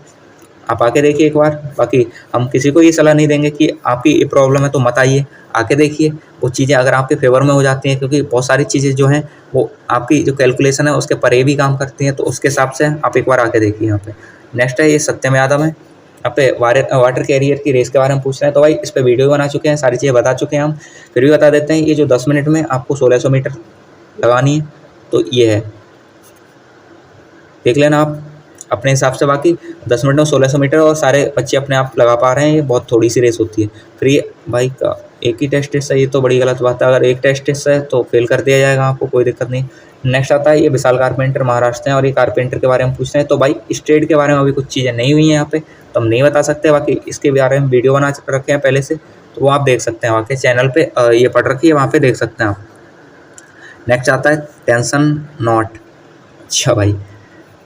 Speaker 1: आप आके देखिए एक बार। बाकी हम किसी को ये सलाह नहीं देंगे कि आपकी ये प्रॉब्लम है तो मत आइए, आके देखिए। वो चीज़ें अगर आपके फेवर में हो जाती हैं, क्योंकि बहुत सारी चीज़ें जो हैं वो आपकी जो कैलकुलेशन है उसके परे भी काम करती हैं, तो उसके हिसाब से आप एक बार आके देखिए यहाँ पे। नेक्स्ट है ये सत्यम यादव है, आप पे वाटर कैरियर की रेस के बारे में पूछ रहे हैं। तो भाई इस पर वीडियो बना चुके हैं, सारी चीज़ें बता चुके हैं हम, फिर भी बता देते हैं। ये जो 10 मिनट में आपको 1600 मीटर लगानी है, तो ये है, देख लेना आप अपने हिसाब से। बाकी 10 मिनट में 1600 मीटर और सारे बच्चे अपने आप लगा पा रहे हैं, ये बहुत थोड़ी सी रेस होती है। फिर ये भाई का एक ही टेस्ट है, ये तो बड़ी गलत बात है। अगर एक टेस्ट है तो फेल कर दिया जाएगा आपको, कोई दिक्कत नहीं। नेक्स्ट आता है ये विशाल कारपेंटर, महाराष्ट्र हैं, और ये कारपेंटर के बारे में पूछ रहे हैं। तो भाई इस ट्रेड के बारे में अभी कुछ चीज़ें नहीं हुई हैं यहाँ पे, तो हम नहीं बता सकते। बाकी इसके बारे में वीडियो बना रखे हैं पहले से, तो वो आप देख सकते हैं, वहाँ के चैनल पे ये पढ़ रखी है, वहाँ पे देख सकते हैं आप। नेक्स्ट आता है टेंशन नॉट। अच्छा भाई,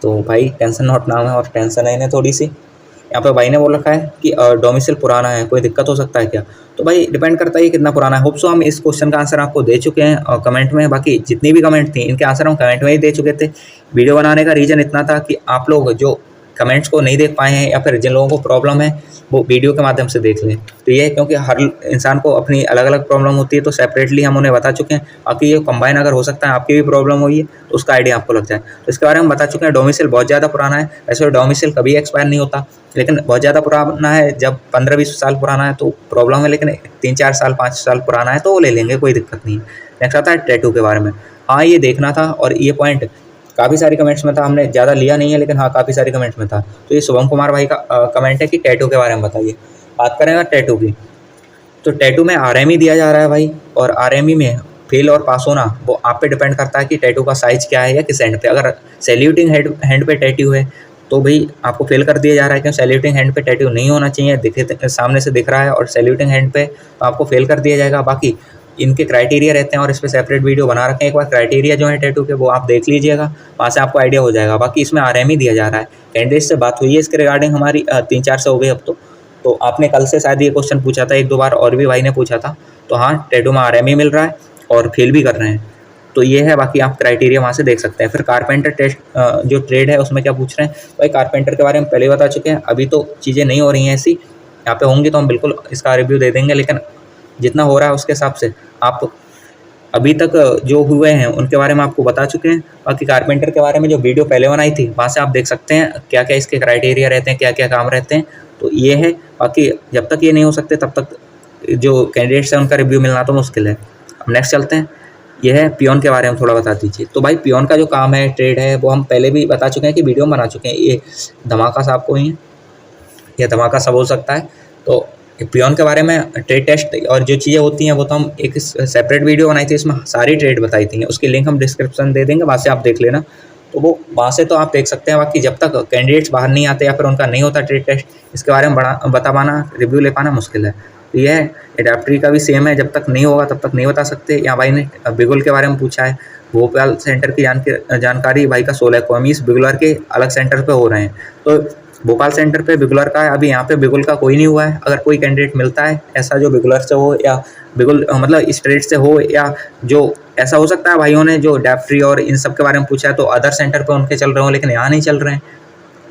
Speaker 1: तो भाई टेंशन नॉट नाम है और टेंशन है इन्हें थोड़ी सी। यहाँ पे भाई ने बोल रखा है कि डोमिसाइल पुराना है, कोई दिक्कत हो सकता है क्या? तो भाई डिपेंड करता है कितना पुराना है। होप सो हम इस क्वेश्चन का आंसर आपको दे चुके हैं कमेंट में। बाकी जितनी भी कमेंट थी इनके आंसर हम कमेंट में ही दे चुके थे। वीडियो बनाने का रीज़न इतना था कि आप लोग जो कमेंट्स को नहीं देख पाए हैं या फिर जिन लोगों को प्रॉब्लम है वो वीडियो के माध्यम से देख लें। तो ये क्योंकि हर इंसान को अपनी अलग अलग प्रॉब्लम होती है, तो सेपरेटली हम उन्हें बता चुके हैं। बाकी ये कंबाइन अगर हो सकता है आपकी भी प्रॉब्लम हुई है तो उसका आइडिया आपको लग जाए। तो इसके बारे में बता चुके हैं। डोमिसाइल बहुत ज़्यादा पुराना है, वैसे डोमिसाइल कभी एक्सपायर नहीं होता, लेकिन बहुत ज़्यादा पुराना है। जब 15-20 साल पुराना है तो प्रॉब्लम है, लेकिन 3-4 साल 5 साल पुराना है तो वो ले लेंगे, कोई दिक्कत नहीं है। नेक्स्ट आता है टैटू के बारे में। हाँ, ये देखना था और ये पॉइंट काफ़ी सारी कमेंट्स में था, हमने ज़्यादा लिया नहीं है, लेकिन हाँ काफ़ी सारी कमेंट्स में था। तो ये शुभम कुमार भाई का कमेंट है कि टैटू के बारे में बताइए। बात करेंगे टैटू की, तो टैटू में RME दिया जा रहा है भाई, और RME में फेल और पास होना वो आप पे डिपेंड करता है कि टैटू का साइज़ क्या है या किस हैंड पे। अगर सैल्यूटिंग हैंड पे टैटू है तो भाई आपको फेल कर दिया जा रहा है, क्योंकि सैल्यूटिंग हैंड पे टैटू नहीं होना चाहिए। दिखे सामने से दिख रहा है और सैल्यूटिंग हैंड पे तो आपको फेल कर दिया जाएगा। बाकी इनके क्राइटेरिया रहते हैं और इस पर सेपरेट वीडियो बना रखे हैं। एक बार क्राइटेरिया जो है टैटू के वो आप देख लीजिएगा, वहाँ से आपको आइडिया हो जाएगा। बाकी इसमें RME दिया जा रहा है। कैंडिडेट से बात हुई है इसके रिगार्डिंग हमारी 3-4 से हो गई अब तो आपने कल से शायद ये क्वेश्चन पूछा था, 1-2 बार और भी भाई ने पूछा था। तो हाँ, टैटू में RME मिल रहा है और फेल भी कर रहे हैं। तो ये है, बाकी आप क्राइटेरिया वहाँ से देख सकते हैं। फिर कारपेंटर टेस्ट जो ट्रेड है उसमें क्या पूछ रहे हैं भाई, कारपेंटर के बारे में पहले ही बता चुके हैं, अभी तो चीज़ें नहीं हो रही हैं ऐसी, यहाँ पे होंगी तो हम बिल्कुल इसका रिव्यू दे देंगे, लेकिन जितना हो रहा है उसके हिसाब से आप अभी तक जो हुए हैं उनके बारे में आपको बता चुके हैं। बाकी कारपेंटर के बारे में जो वीडियो पहले बनाई थी वहाँ से आप देख सकते हैं क्या क्या इसके क्राइटेरिया रहते हैं, क्या क्या काम रहते हैं, तो ये है। बाकी जब तक ये नहीं हो सकते तब तक जो कैंडिडेट्स हैं उनका रिव्यू मिलना तो मुश्किल है। अब नेक्स्ट चलते हैं, ये है पियोन के बारे में थोड़ा बता दीजिए। तो भाई पियोन का जो काम है, ट्रेड है, वो हम पहले भी बता चुके हैं कि वीडियो बना चुके हैं, ये धमाका सा आपको ही है, ये धमाका सा हो सकता है। तो पियोन के बारे में ट्रेड टेस्ट और जो चीज़ें होती हैं वो तो हम एक सेपरेट वीडियो बनाई थी, इसमें सारी ट्रेड बताई थी, उसकी लिंक हम डिस्क्रिप्शन दे देंगे, वहाँ से आप देख लेना। तो वो वहाँ से तो आप देख सकते हैं। बाकी जब तक कैंडिडेट्स बाहर नहीं आते या फिर उनका नहीं होता ट्रेड टेस्ट, इसके बारे में बता पाना, रिव्यू ले पाना मुश्किल है। तो ये है, एडाप्टरी का भी सेम है, जब तक नहीं होगा तब तक नहीं बता सकते। या भाई ने बिगुल के बारे में पूछा है, भोपाल सेंटर की जानकारी भाई का 16 कॉमीस बिगुलर के अलग सेंटर पे हो रहे हैं। तो भोपाल सेंटर पे बिगुलर का है, अभी यहाँ पे बिगुल का कोई नहीं हुआ है। अगर कोई कैंडिडेट मिलता है ऐसा जो बिगुलर से हो या बिगुल मतलब इस ट्रेड से हो, या जो ऐसा हो सकता है भाइयों ने जो डैप्ट्री और इन सब के बारे में पूछा है तो अदर सेंटर पे उनके चल रहे हो लेकिन यहाँ नहीं चल रहे हैं।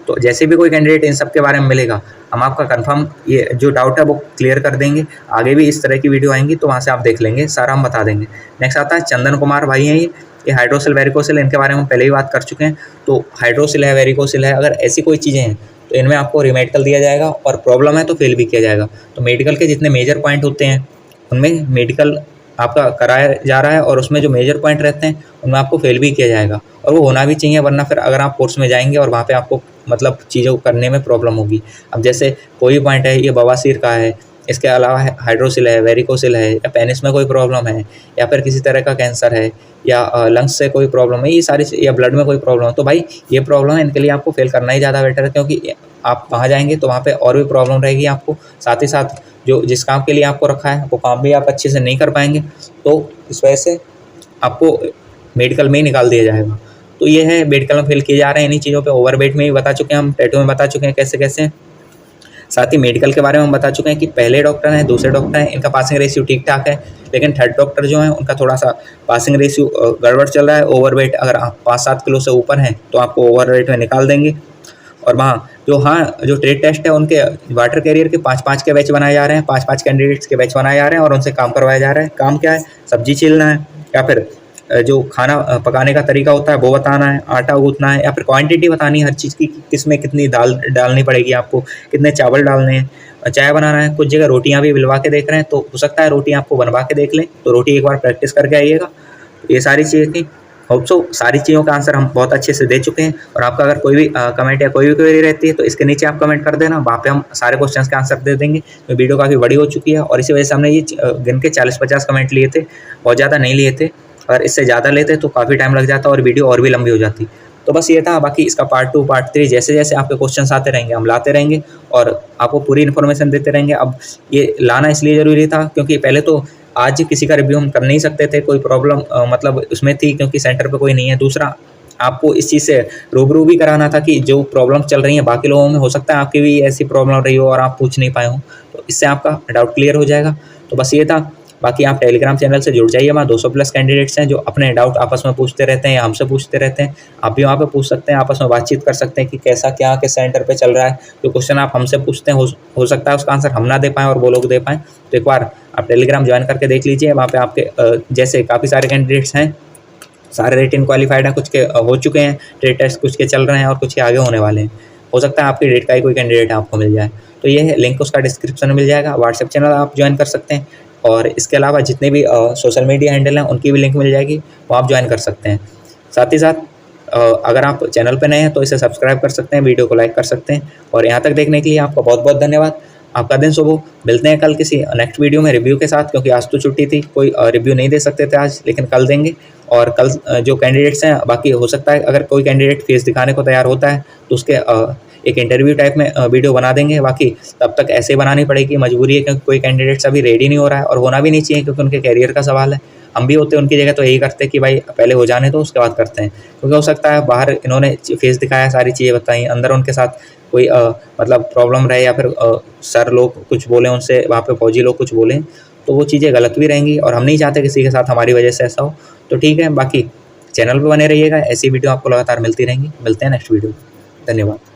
Speaker 1: तो जैसे भी कोई कैंडिडेट इन सब के बारे में मिलेगा, हम आपका कंफर्म ये जो डाउट है वो क्लियर कर देंगे। आगे भी इस तरह की वीडियो आएंगी तो वहाँ से आप देख लेंगे, सारा हम बता देंगे। नेक्स्ट आता है चंदन कुमार भाई हैं, ये हाइड्रोसिल वेरिकोसिल, इनके बारे में हम पहले ही बात कर चुके हैं। तो हाइड्रोसिल है, वेरिकोसिल है, अगर ऐसी कोई चीज़ें हैं तो इनमें आपको रिमेडिकल दिया जाएगा, और प्रॉब्लम है तो फेल भी किया जाएगा। तो मेडिकल के जितने मेजर पॉइंट होते हैं उनमें मेडिकल आपका कराया जा रहा है, और उसमें जो मेजर पॉइंट रहते हैं उनमें आपको फेल भी किया जाएगा, और वो होना भी चाहिए, वरना फिर अगर आप कोर्स में जाएंगे और वहाँ पे आपको मतलब चीज़ों को करने में प्रॉब्लम होगी। अब जैसे कोई पॉइंट है, ये बवासीर का है, इसके अलावा हाइड्रोसिल है, वेरिकोसिल है, या पेनिस में कोई प्रॉब्लम है, या फिर किसी तरह का कैंसर है, या लंग्स से कोई प्रॉब्लम है, ये सारी, या ब्लड में कोई प्रॉब्लम है, तो भाई ये प्रॉब्लम है, इनके लिए आपको फेल करना ही ज़्यादा बेटर है, क्योंकि आप वहाँ जाएंगे तो वहाँ पे और भी प्रॉब्लम रहेगी आपको। साथ ही साथ जो जिस काम के लिए आपको रखा है वो काम भी आप अच्छे से नहीं कर पाएंगे, तो इस वजह से आपको मेडिकल में ही निकाल दिया जाएगा। तो ये है, मेडिकल में फेल किए जा रहे हैं इन्हीं चीज़ों पे। ओवरवेट में भी बता चुके हैं हम, टैटू में बता चुके हैं कैसे कैसे। साथ ही मेडिकल के बारे में हम बता चुके हैं कि पहले डॉक्टर हैं, दूसरे डॉक्टर हैं, इनका पासिंग रेशियो ठीक ठाक है, लेकिन थर्ड डॉक्टर जो है उनका थोड़ा सा पासिंग रेशियो गड़बड़ चल रहा है। ओवरवेट अगर आप 5-7 किलो से ऊपर हैं तो आपको ओवरवेट में निकाल देंगे। और वहाँ जो ट्रेड टेस्ट है उनके वाटर कैरियर के 5-5 के बैच बनाए जा रहे हैं, 5-5 कैंडिडेट्स के बैच बनाए जा रहे हैं, और उनसे काम करवाया जा रहा है। काम क्या है, सब्जी छीलना है, या फिर जो खाना पकाने का तरीका होता है वो बताना है, आटा गूँथना है, या फिर क्वांटिटी बतानी है हर चीज़ की, किसमें कितनी दाल डालनी पड़ेगी आपको, कितने चावल डालने हैं, चाय बनाना है। कुछ जगह रोटियां भी बिलवा के देख रहे हैं, तो हो सकता है रोटी आपको बनवा के देख लें, तो रोटी एक बार प्रैक्टिस करके आइएगा। ये सारी चीज़ें थी। होप सो सारी चीज़ों का आंसर हम बहुत अच्छे से दे चुके हैं। और आपका अगर कोई भी कमेंट या कोई भी क्वेरी रहती है तो इसके नीचे आप कमेंट कर देना, वहाँ पे हम सारे क्वेश्चंस के आंसर दे देंगे। तो वीडियो काफ़ी बड़ी हो चुकी है, और इसी वजह से हमने ये गिन के 40-50 कमेंट लिए थे, बहुत ज़्यादा नहीं लिए थे। अगर इससे ज़्यादा लेते तो काफ़ी टाइम लग जाता और वीडियो और भी लंबी हो जाती। तो बस ये था। बाकी इसका पार्ट 2, पार्ट 3 जैसे जैसे आपके क्वेश्चंस आते रहेंगे हम लाते रहेंगे और आपको पूरी इन्फॉर्मेशन देते रहेंगे। अब ये लाना इसलिए ज़रूरी था क्योंकि पहले तो आज किसी का रिव्यू हम कर नहीं सकते थे, कोई प्रॉब्लम मतलब उसमें थी क्योंकि सेंटर पे कोई नहीं है। दूसरा, आपको इस चीज़ से रूबरू भी कराना था कि जो प्रॉब्लम चल रही है बाकी लोगों में, हो सकता है आपकी भी ऐसी प्रॉब्लम रही हो और आप पूछ नहीं पाए हो, तो इससे आपका डाउट क्लियर हो जाएगा। तो बस ये था। बाकी आप टेलीग्राम चैनल से जुड़ जाइए, वहाँ 200+ कैंडिडेट्स हैं जो अपने डाउट आपस में पूछते रहते हैं या हमसे पूछते रहते हैं। आप भी वहाँ पे पूछ सकते हैं, आपस में बातचीत कर सकते हैं कि कैसा क्या किस सेंटर पे चल रहा है। जो क्वेश्चन आप हमसे पूछते हैं हो सकता है उसका आंसर हम ना दे पाएँ और वो लोग दे पाएँ। तो एक बार आप टेलीग्राम ज्वाइन करके देख लीजिए, वहाँ पर आपके जैसे काफ़ी सारे कैंडिडेट्स हैं, सारे रिटन क्वालिफाइड हैं, कुछ के हो चुके हैं ट्रेड टेस्ट, कुछ के चल रहे हैं और कुछ के आगे होने वाले हैं। हो सकता है आपकी डेट का ही कोई कैंडिडेट आपको मिल जाए। तो ये है, लिंक उसका डिस्क्रिप्शन में मिल जाएगा। व्हाट्सएप चैनल आप ज्वाइन कर सकते हैं, और इसके अलावा जितने भी सोशल मीडिया हैंडल हैं उनकी भी लिंक मिल जाएगी, वो आप ज्वाइन कर सकते हैं। साथ ही साथ अगर आप चैनल पर नए हैं तो इसे सब्सक्राइब कर सकते हैं, वीडियो को लाइक कर सकते हैं। और यहाँ तक देखने के लिए आपका बहुत बहुत धन्यवाद। आपका दिन शुभ हो। मिलते हैं कल किसी नेक्स्ट वीडियो में रिव्यू के साथ, क्योंकि आज तो छुट्टी थी, कोई रिव्यू नहीं दे सकते थे आज, लेकिन कल देंगे। और कल जो कैंडिडेट्स हैं, बाकी हो सकता है अगर कोई कैंडिडेट फेस दिखाने को तैयार होता है तो उसके एक इंटरव्यू टाइप में वीडियो बना देंगे। बाकी तब तक ऐसे बनानी पड़ेगी, मजबूरी है, क्योंकि कोई कैंडिडेट्स अभी रेडी नहीं हो रहा है और होना भी नहीं चाहिए, क्योंकि उनके कैरियर का सवाल है। हम भी होते उनकी जगह तो यही करते कि भाई पहले हो जाने दो उसके बाद करते हैं, क्योंकि हो सकता है बाहर इन्होंने फेस दिखाया, सारी चीज़ें बताई, अंदर उनके साथ कोई मतलब प्रॉब्लम रहे, या फिर सर लोग कुछ बोले उनसे, वहाँ पे फौजी लोग कुछ बोलें, तो वो चीज़ें गलत भी रहेंगी और हम नहीं चाहते किसी के साथ हमारी वजह से ऐसा हो। तो ठीक है, बाकी चैनल पे बने रहिएगा, ऐसी वीडियो आपको लगातार मिलती रहेंगी। मिलते हैं नेक्स्ट वीडियो। धन्यवाद।